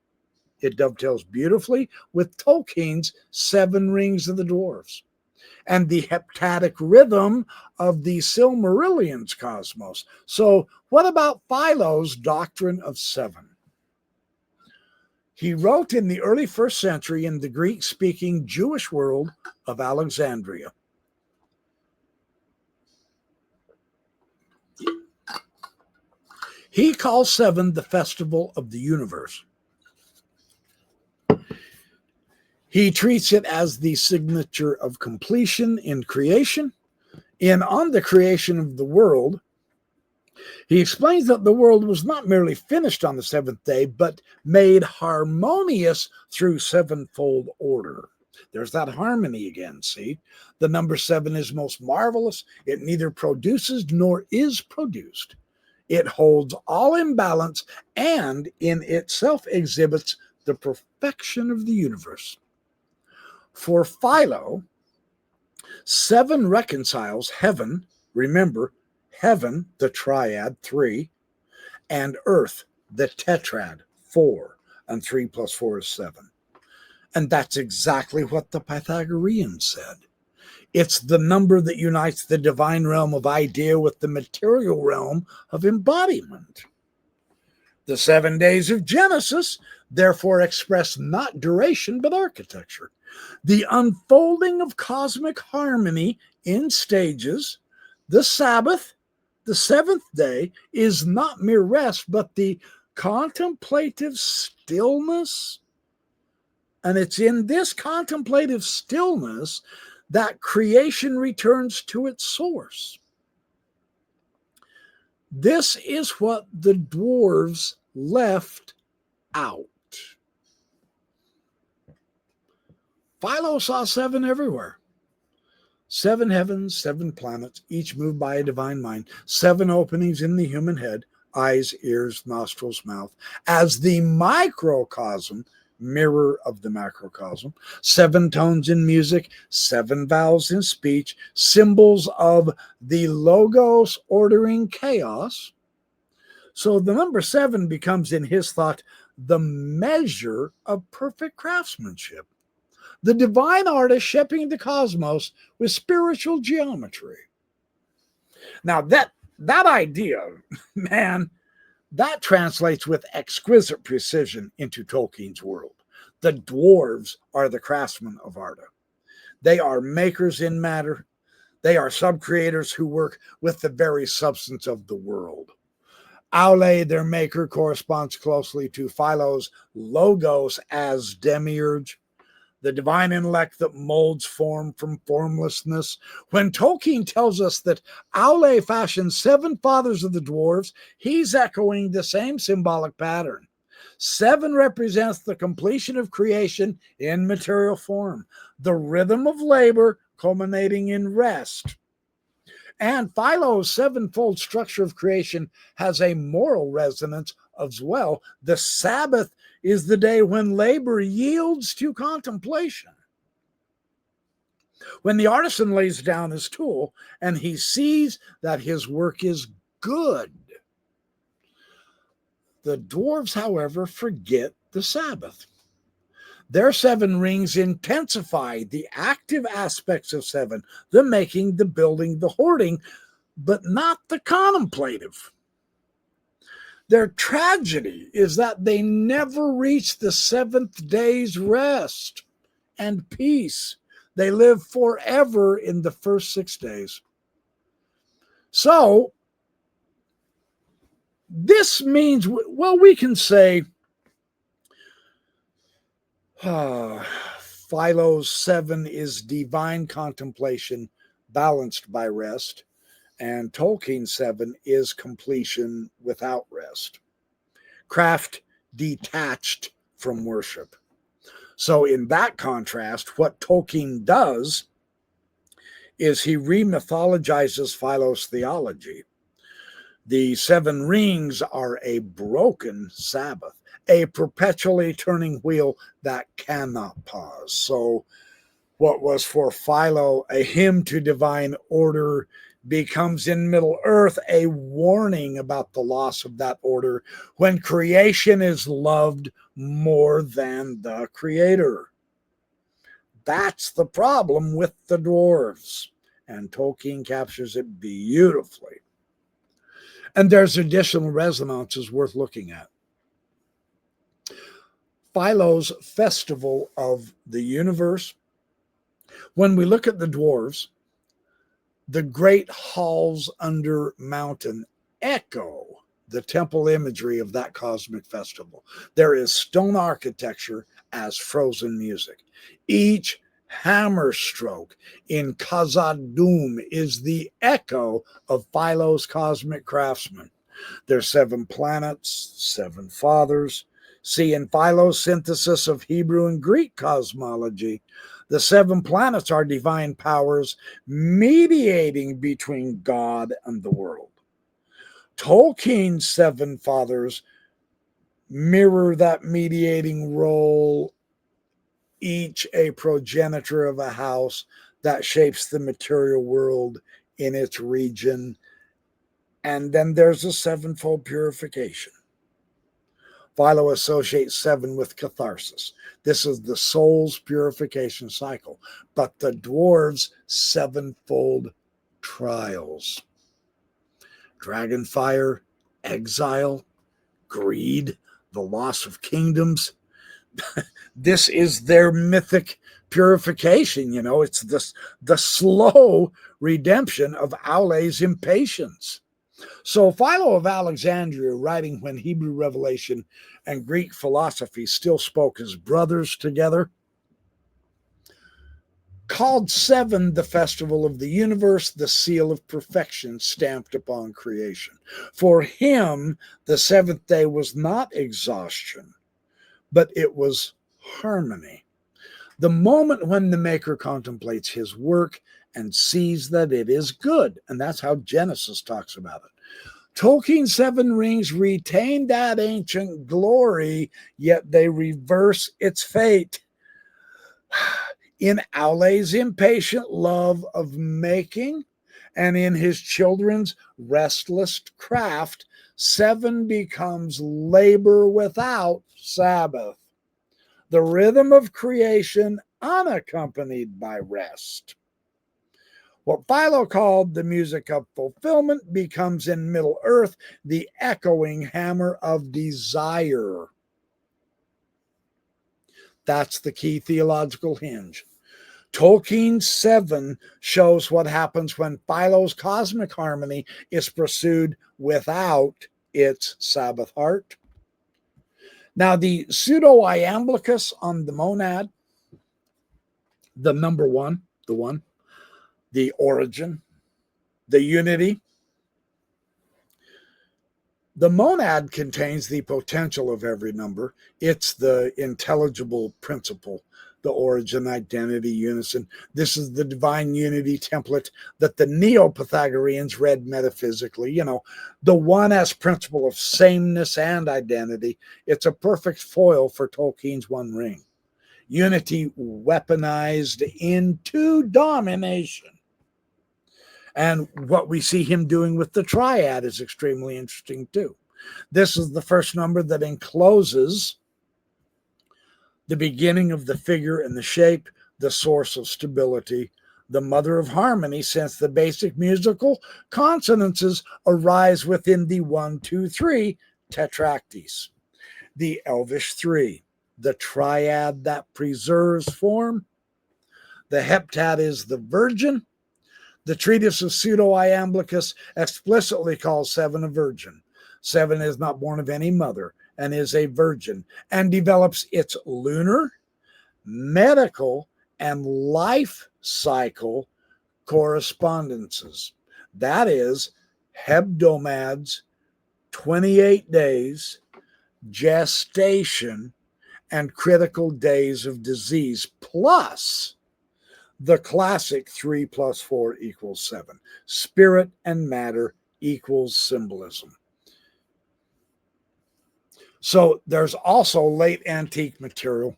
It dovetails beautifully with Tolkien's 7 rings of the dwarves and the heptadic rhythm of the Silmarillion's cosmos. So what about Philo's doctrine of 7? He wrote in the early 1st century in the Greek-speaking Jewish world of Alexandria. He calls 7 the festival of the universe. He treats it as the signature of completion in creation. And on the creation of the world, he explains that the world was not merely finished on the 7th day, but made harmonious through 7-fold order. There's that harmony again, see? The number 7 is most marvelous. It neither produces nor is produced. It holds all in balance and in itself exhibits the perfection of the universe. For Philo, 7 reconciles heaven, remember, heaven, the triad, 3, and earth, the tetrad, 4, and 3 plus 4 is 7. And that's exactly what the Pythagoreans said. It's the number that unites the divine realm of idea with the material realm of embodiment. The 7 days of Genesis therefore express not duration but architecture. The unfolding of cosmic harmony in stages. The Sabbath, the 7th day, is not mere rest, but the contemplative stillness. And it's in this contemplative stillness that creation returns to its source. This is what the dwarves left out. Philo saw 7 everywhere. 7 heavens, 7 planets, each moved by a divine mind. 7 openings in the human head, eyes, ears, nostrils, mouth, as the microcosm, mirror of the macrocosm. 7 tones in music, 7 vowels in speech, symbols of the logos ordering chaos. So the number 7 becomes, in his thought, the measure of perfect craftsmanship. The divine artist shaping the cosmos with spiritual geometry. Now that idea, man, that translates with exquisite precision into Tolkien's world. The dwarves are the craftsmen of Arda. They are makers in matter. They are sub-creators who work with the very substance of the world. Aule, their maker, corresponds closely to Philo's logos as demiurge, the divine intellect that molds form from formlessness. When Tolkien tells us that Aule fashioned 7 fathers of the dwarves, he's echoing the same symbolic pattern. 7 represents the completion of creation in material form, the rhythm of labor culminating in rest. And Philo's 7-fold structure of creation has a moral resonance as well. The Sabbath is the day when labor yields to contemplation. When the artisan lays down his tool and he sees that his work is good. The dwarves, however, forget the Sabbath. Their 7 rings intensify the active aspects of 7, the making, the building, the hoarding, but not the contemplative. Their tragedy is that they never reach the 7th day's rest and peace. They live forever in the first 6 days. So, this means, well, we can say, Philo's 7 is divine contemplation balanced by rest, and Tolkien's 7 is completion without rest. Craft detached from worship. So in that contrast, what Tolkien does is he remythologizes Philo's theology. The 7 rings are a broken Sabbath, a perpetually turning wheel that cannot pause. So what was for Philo a hymn to divine order becomes in Middle-earth a warning about the loss of that order when creation is loved more than the creator. That's the problem with the dwarves, and Tolkien captures it beautifully. And there's additional resonances worth looking at. Philo's festival of the universe. When we look at the dwarves, the great halls under mountain echo the temple imagery of that cosmic festival. There is stone architecture as frozen music. Each hammer stroke in Khazad-dûm is the echo of Philo's cosmic craftsman. There's 7 planets, 7 fathers. See, in Philo's synthesis of Hebrew and Greek cosmology, the 7 planets are divine powers mediating between God and the world. Tolkien's 7 fathers mirror that mediating role, each a progenitor of a house that shapes the material world in its region. And then there's a 7-fold purification. Philo associates 7 with catharsis. This is the soul's purification cycle. But the dwarves' 7-fold trials. Dragonfire, exile, greed, the loss of kingdoms. This is their mythic purification. It's the slow redemption of Aule's impatience. So Philo of Alexandria, writing when Hebrew revelation and Greek philosophy still spoke as brothers together, called 7 the festival of the universe, the seal of perfection stamped upon creation. For him, the 7th day was not exhaustion, but it was harmony. The moment when the maker contemplates his work and sees that it is good. And that's how Genesis talks about it. Tolkien's 7 rings retain that ancient glory, yet they reverse its fate. In Aule's impatient love of making And in his children's restless craft, 7 becomes labor without Sabbath, the rhythm of creation unaccompanied by rest. What Philo called the music of fulfillment becomes in Middle Earth the echoing hammer of desire. That's the key theological hinge. Tolkien's 7 shows what happens when Philo's cosmic harmony is pursued without its Sabbath heart. Now, the pseudo-iamblichus on the monad, the number 1, the 1, the origin, the unity. The monad contains the potential of every number. It's the intelligible principle, the origin, identity, unison. This is the divine unity template that the Neo-Pythagoreans read metaphysically. The one as principle of sameness and identity. It's a perfect foil for Tolkien's One Ring. Unity weaponized into domination. And what we see him doing with the triad is extremely interesting too. This is the first number that encloses the beginning of the figure and the shape, the source of stability, the mother of harmony, since the basic musical consonances arise within the 1, 2, 3 tetractys. The elvish 3, the triad that preserves form. The heptad is the virgin. The treatise of Pseudo-Iamblichus explicitly calls 7 a virgin. 7 is not born of any mother and is a virgin, and develops its lunar, medical, and life cycle correspondences. That is, hebdomads, 28 days, gestation, and critical days of disease, plus the classic 3 + 4 = 7. Spirit and matter equals symbolism. So there's also late antique material,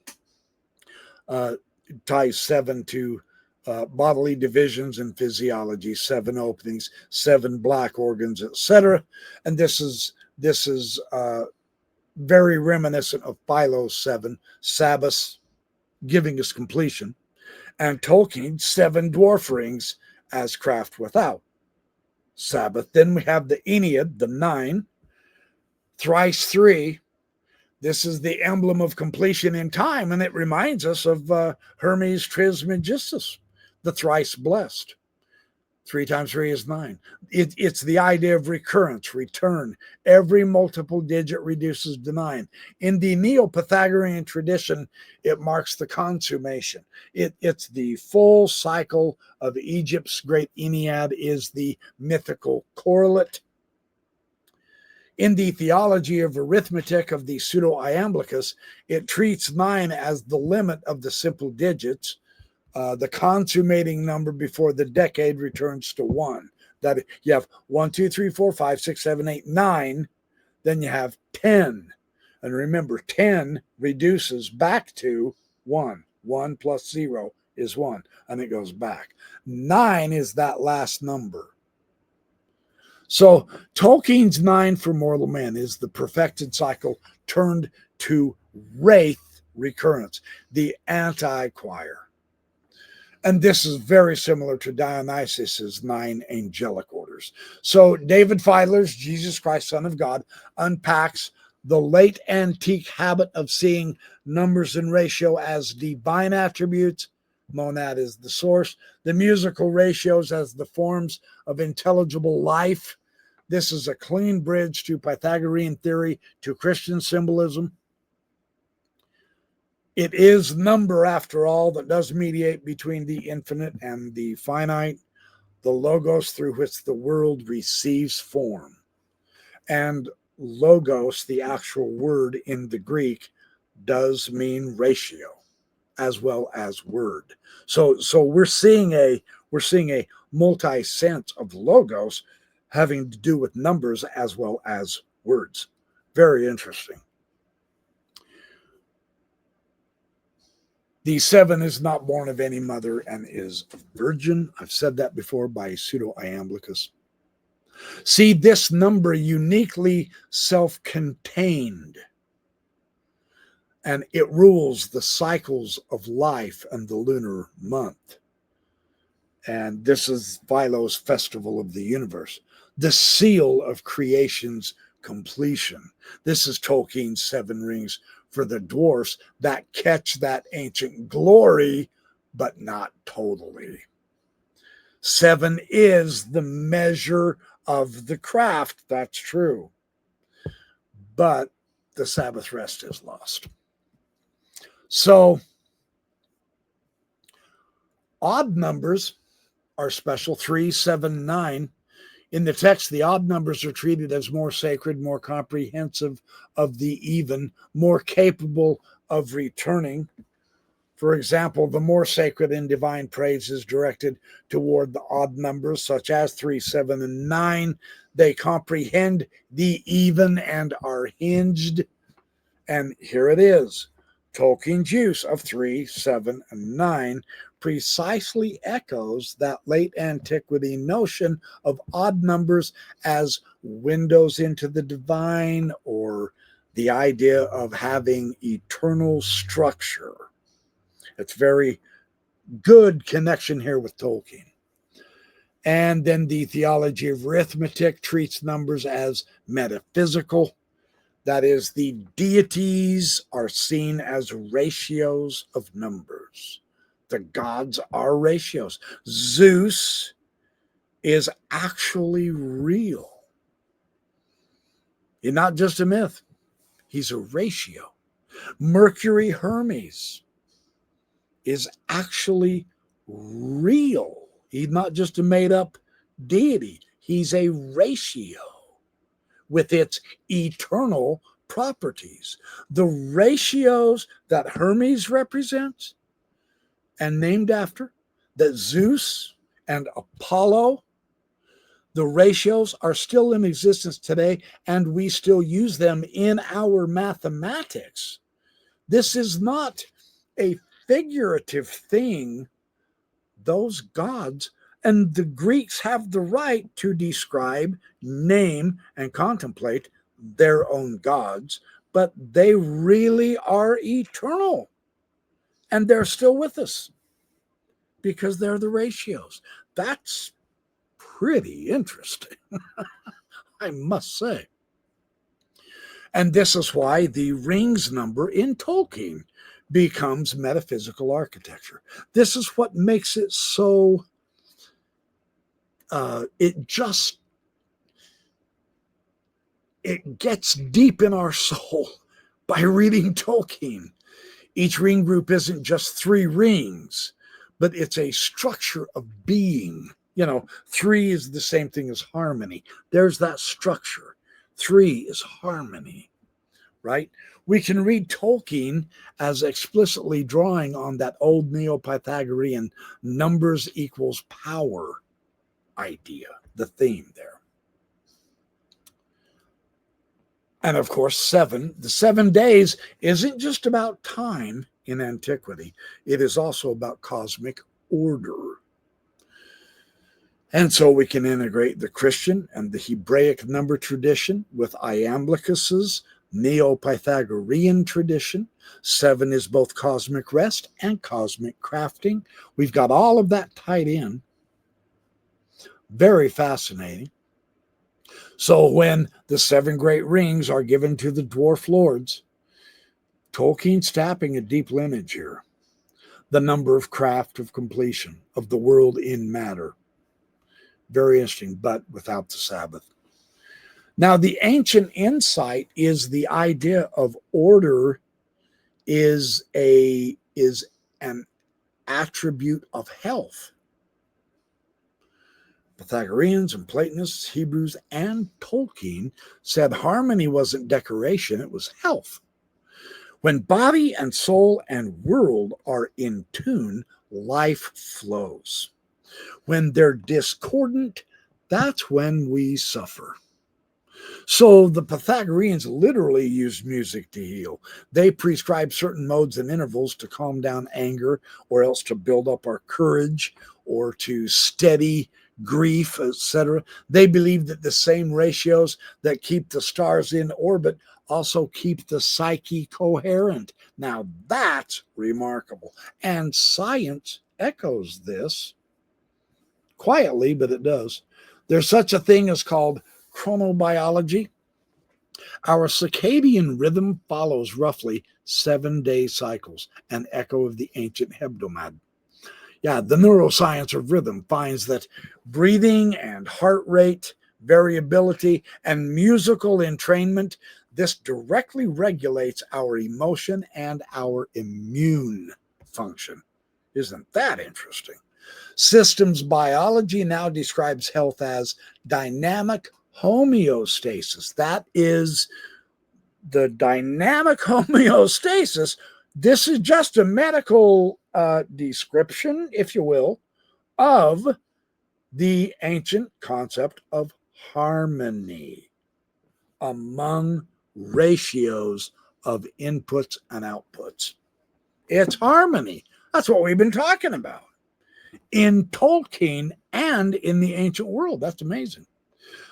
ties 7 to bodily divisions and physiology, 7 openings, 7 black organs, etc. And this is very reminiscent of Philo's 7, Sabbath giving us completion, and Tolkien's 7 dwarf rings as craft without Sabbath. Then we have the Aeneid, the 9, thrice 3. This is the emblem of completion in time, and it reminds us of Hermes Trismegistus, the thrice blessed. 3 times 3 is 9. It's the idea of recurrence, return. Every multiple digit reduces to 9. In the Neo-Pythagorean tradition, it marks the consummation. It's the full cycle of Egypt's great Aeneid is the mythical correlate. In the theology of arithmetic of the Pseudo-Iamblichus, it treats 9 as the limit of the simple digits. The consummating number before the decade returns to 1. That you have 1, 2, 3, 4, 5, 6, 7, 8, 9. Then you have 10. And remember, 10 reduces back to 1. 1 plus 0 is 1. And it goes back. 9 is that last number. So Tolkien's 9 for mortal men is the perfected cycle turned to wraith recurrence, the anti-choir. And this is very similar to Dionysius's 9 angelic orders. So David Feiler's Jesus Christ, Son of God, unpacks the late antique habit of seeing numbers and ratio as divine attributes. Monad is the source. The musical ratios as the forms of intelligible life. This is a clean bridge to Pythagorean theory, to Christian symbolism. It is number, after all, that does mediate between the infinite and the finite, the logos through which the world receives form. And logos, the actual word in the Greek, does mean ratio as well as word. So we're seeing a multi-sense of logos having to do with numbers as well as words. Very interesting. The 7 is not born of any mother and is a virgin. I've said that before by pseudo-iamblichus. See, this number uniquely self-contained, and it rules the cycles of life and the lunar month. And this is Philo's festival of the universe, the seal of creation's completion. This is Tolkien's 7 rings for the dwarfs that catch that ancient glory, but not totally. 7 is the measure of the craft, that's true. But the Sabbath rest is lost. So, odd numbers are special, 3, 7, 9. In the text, the odd numbers are treated as more sacred, more comprehensive of the even, more capable of returning. For example, the more sacred and divine praise is directed toward the odd numbers, such as 3, 7, and 9. They comprehend the even and are hinged. And here it is. Tolkien's use of 3, 7, and 9 precisely echoes that late antiquity notion of odd numbers as windows into the divine, or the idea of having eternal structure. It's very good connection here with Tolkien. And then the theology of arithmetic treats numbers as metaphysical. That is, the deities are seen as ratios of numbers. The gods are ratios. Zeus is actually real. He's not just a myth. He's a ratio. Mercury Hermes is actually real. He's not just a made-up deity. He's a ratio with its eternal properties. The ratios that Hermes represents and named after, that Zeus and Apollo, the ratios are still in existence today, and we still use them in our mathematics. This is not a figurative thing. Those gods, and the Greeks have the right to describe, name, and contemplate their own gods, but they really are eternal. And they're still with us because they're the ratios. That's pretty interesting, I must say. And this is why the rings number in Tolkien becomes metaphysical architecture. This is what makes it so, it gets deep in our soul by reading Tolkien. Each ring group isn't just 3 rings, but it's a structure of being. 3 is the same thing as harmony. There's that structure. 3 is harmony, right? We can read Tolkien as explicitly drawing on that old Neo-Pythagorean numbers equals power idea, the theme there. And of course, 7, the 7 days isn't just about time in antiquity. It is also about cosmic order. And so we can integrate the Christian and the Hebraic number tradition with Iamblichus's Neo-Pythagorean tradition. 7 is both cosmic rest and cosmic crafting. We've got all of that tied in. Very fascinating. So when the 7 great rings are given to the dwarf lords, Tolkien's tapping a deep lineage here. The number of craft of completion of the world in matter. Very interesting, but without the Sabbath. Now, the ancient insight is the idea of order is an attribute of health. Pythagoreans and Platonists, Hebrews, and Tolkien said harmony wasn't decoration, it was health. When body and soul and world are in tune, life flows. When they're discordant, that's when we suffer. So the Pythagoreans literally used music to heal. They prescribed certain modes and intervals to calm down anger, or else to build up our courage, or to steady grief, etc. They believed that the same ratios that keep the stars in orbit also keep the psyche coherent. Now that's remarkable. And science echoes this quietly, but it does. There's such a thing as called chronobiology. Our circadian rhythm follows roughly 7-day cycles, an echo of the ancient hebdomad. Yeah, the neuroscience of rhythm finds that breathing and heart rate variability and musical entrainment, this directly regulates our emotion and our immune function. Isn't that interesting? Systems biology now describes health as dynamic homeostasis. That is the dynamic homeostasis. This is just a medical description, if you will, of the ancient concept of harmony among ratios of inputs and outputs. It's harmony. That's what we've been talking about in Tolkien and in the ancient world. That's amazing.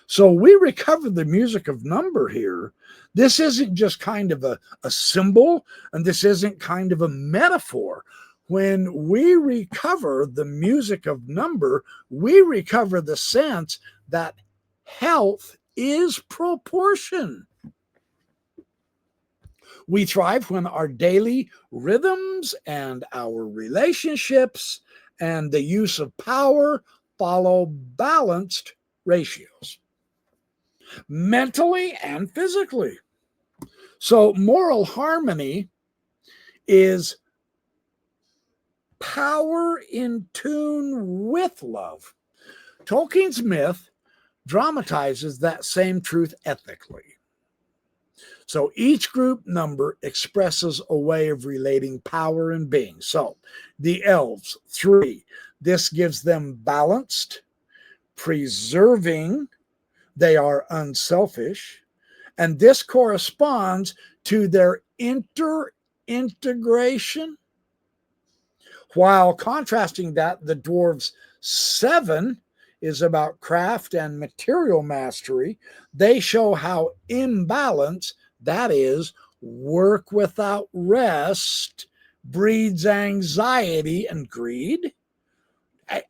So we recover the music of number here. This isn't just kind of a symbol, and this isn't kind of a metaphor. When we recover the music of number, we recover the sense that health is proportion. We thrive when our daily rhythms and our relationships and the use of power follow balanced ratios, mentally and physically. So moral harmony is power in tune with love. Tolkien's myth dramatizes that same truth ethically. So each group number expresses a way of relating power and being. So the elves, 3, this gives them balanced, preserving, they are unselfish, and this corresponds to their integration. While contrasting that, the dwarves, 7, is about craft and material mastery. They show how imbalance, that is, work without rest, breeds anxiety and greed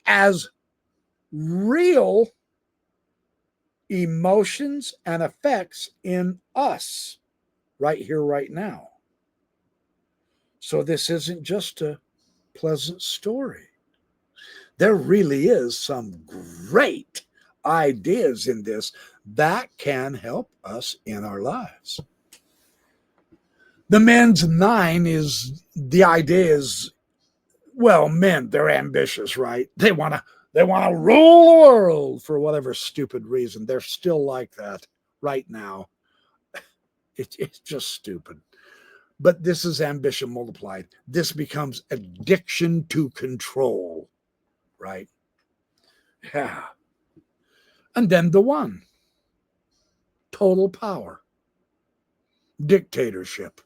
as real emotions and effects in us right here, right now. So this isn't just a pleasant story. There really is some great ideas in this that can help us in our lives. The men's 9 is, the idea is, well, men, they're ambitious, right? They want to rule the world for whatever stupid reason. They're still like that right now. It's just stupid. But this is ambition multiplied. This becomes addiction to control, right? Yeah. And then the 1, total power, dictatorship.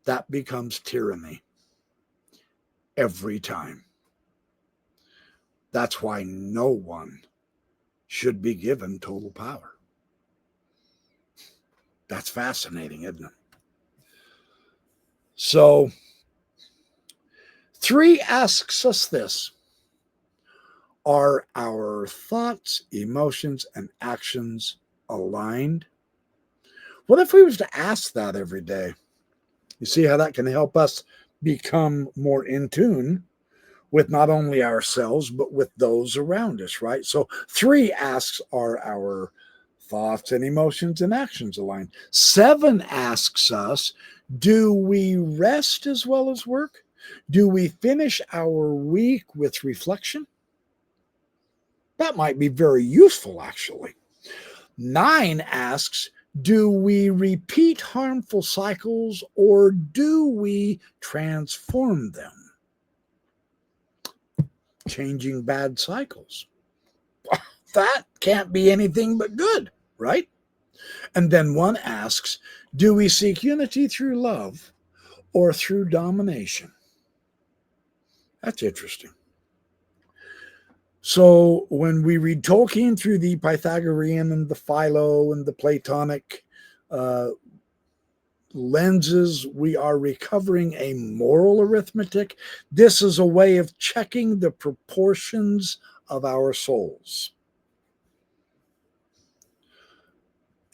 That becomes tyranny every time. That's why no one should be given total power. That's fascinating, isn't it? So 3 asks us this: are our thoughts, emotions, and actions aligned? What if we was to ask that every day? You see how that can help us become more in tune with not only ourselves, but with those around us, right? So 3 asks, are our thoughts and emotions and actions aligned? 7 asks us, do we rest as well as work? Do we finish our week with reflection? That might be very useful, actually. 9 asks, do we repeat harmful cycles or do we transform them? Changing bad cycles. that can't be anything but good, right? And then one asks, do we seek unity through love or through domination? That's interesting. So when we read Tolkien through the Pythagorean and the Philo and the Platonic lenses, we are recovering a moral arithmetic. This is a way of checking the proportions of our souls.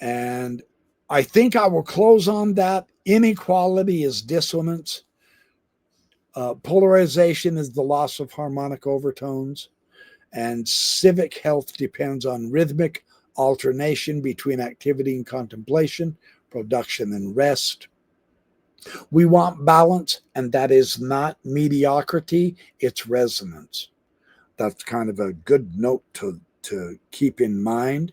And I think I will close on that. Inequality is dissonance. Polarization is the loss of harmonic overtones. And civic health depends on rhythmic alternation between activity and contemplation, production and rest. We want balance, and that is not mediocrity, it's resonance. That's kind of a good note to keep in mind.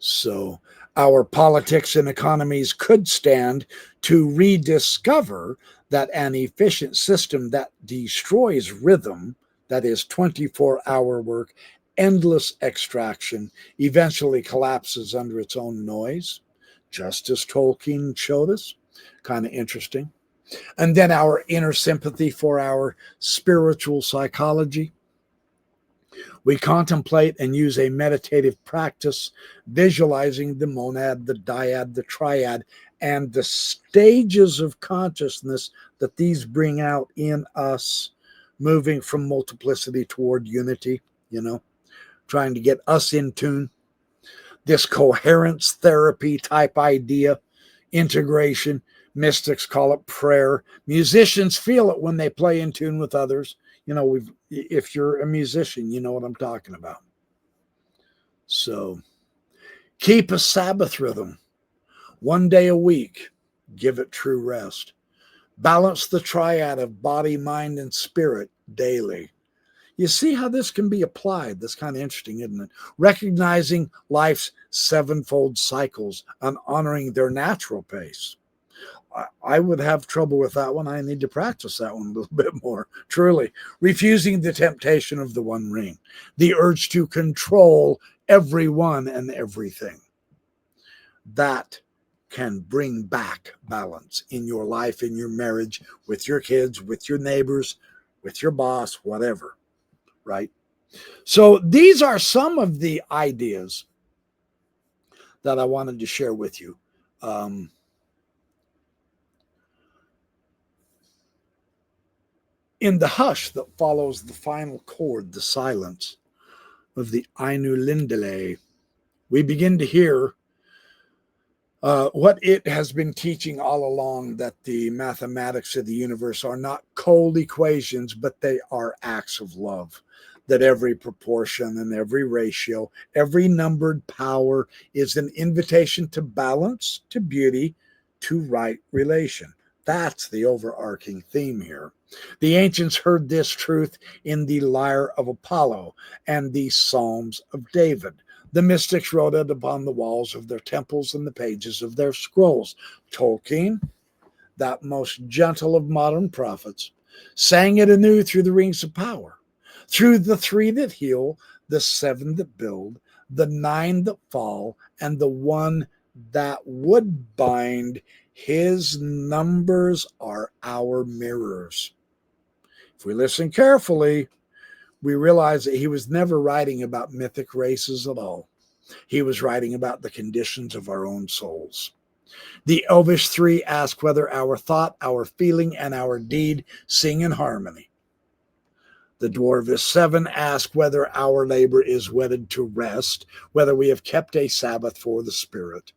So our politics and economies could stand to rediscover that an efficient system that destroys rhythm, that is 24-hour work, endless extraction, eventually collapses under its own noise, just as Tolkien showed us. Kind of interesting. And then our inner sympathy for our spiritual psychology. We contemplate and use a meditative practice, visualizing the monad, the dyad, the triad, and the stages of consciousness that these bring out in us, moving from multiplicity toward unity, trying to get us in tune. This coherence therapy type idea, integration, mystics call it prayer. Musicians feel it when they play in tune with others. If you're a musician, you know what I'm talking about. So keep a Sabbath rhythm. One day a week, give it true rest. Balance the triad of body, mind, and spirit daily. You see how this can be applied. That's kind of interesting, isn't it? Recognizing life's sevenfold cycles and honoring their natural pace. I would have trouble with that one. I need to practice that one a little bit more. Truly, refusing the temptation of the One Ring, the urge to control everyone and everything. That can bring back balance in your life, in your marriage, with your kids, with your neighbors, with your boss, whatever, right? So these are some of the ideas that I wanted to share with you. In the hush that follows the final chord, the silence of the Ainu Lindale, we begin to hear what it has been teaching all along, that the mathematics of the universe are not cold equations, but they are acts of love, that every proportion and every ratio, every numbered power is an invitation to balance, to beauty, to right relation. That's the overarching theme here. The ancients heard this truth in the lyre of Apollo and the Psalms of David. The mystics wrote it upon the walls of their temples and the pages of their scrolls. Tolkien, that most gentle of modern prophets, sang it anew through the rings of power, through the 3 that heal, the 7 that build, the 9 that fall, and the 1 that would bind. His numbers are our mirrors. If we listen carefully, we realize that he was never writing about mythic races at all. He was writing about the conditions of our own souls. The Elvish 3 ask whether our thought, our feeling, and our deed sing in harmony. The Dwarvish 7 ask whether our labor is wedded to rest, whether we have kept a Sabbath for the spirit.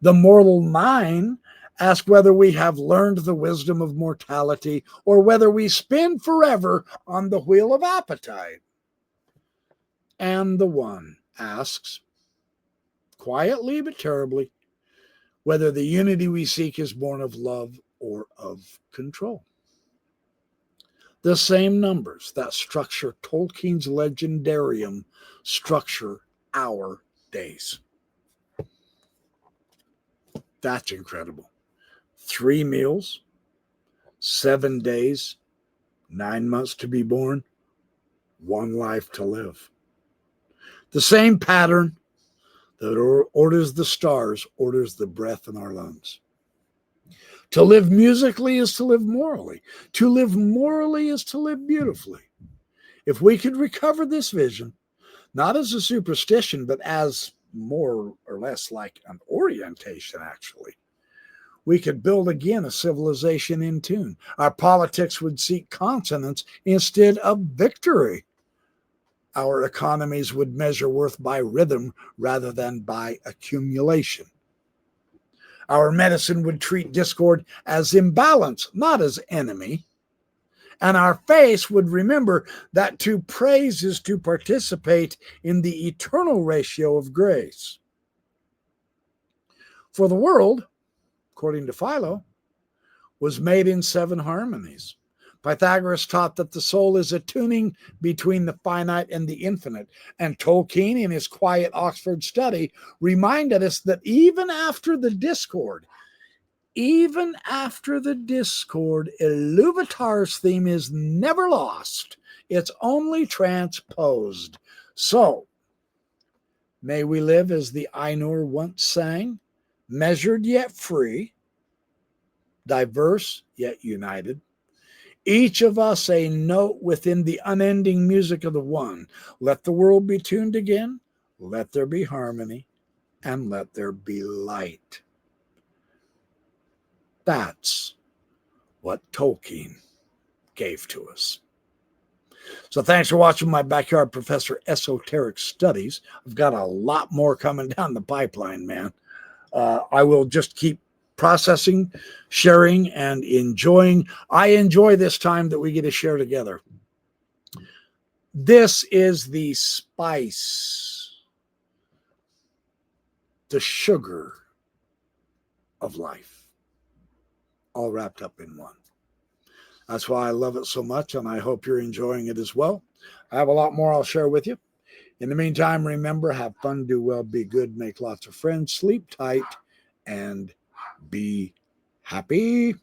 The Mortal 9 ask whether we have learned the wisdom of mortality, or whether we spin forever on the wheel of appetite. And the One asks, quietly but terribly, whether the unity we seek is born of love or of control. The same numbers that structure Tolkien's legendarium structure our days. That's incredible. 3 meals, 7 days, 9 months to be born, 1 life to live. The same pattern that orders the stars orders the breath in our lungs. To live musically is to live morally. To live morally is to live beautifully. If we could recover this vision, not as a superstition, but as more or less like an orientation, actually, we could build again a civilization in tune. Our politics would seek consonance instead of victory. Our economies would measure worth by rhythm rather than by accumulation. Our medicine would treat discord as imbalance, not as enemy. And our face would remember that to praise is to participate in the eternal ratio of grace. For the world, according to Philo, was made in 7 harmonies. Pythagoras taught that the soul is a tuning between the finite and the infinite. And Tolkien, in his quiet Oxford study, reminded us that even after the discord, Iluvatar's theme is never lost. It's only transposed. So, may we live as the Ainur once sang, measured yet free, diverse yet united. Each of us a note within the unending music of the one. Let the world be tuned again. Let there be harmony. And let there be light. That's what Tolkien gave to us. So thanks for watching my Backyard Professor Esoteric Studies. I've got a lot more coming down the pipeline, man. I will just keep processing, sharing, and enjoying. I enjoy this time that we get to share together. This is the spice, the sugar of life, all wrapped up in one. That's why I love it so much, and I hope you're enjoying it as well. I have a lot more I'll share with you. In the meantime, remember, have fun, do well, be good, make lots of friends, sleep tight, and be happy,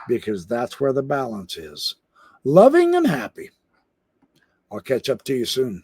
because that's where the balance is. Loving and happy. I'll catch up to you soon.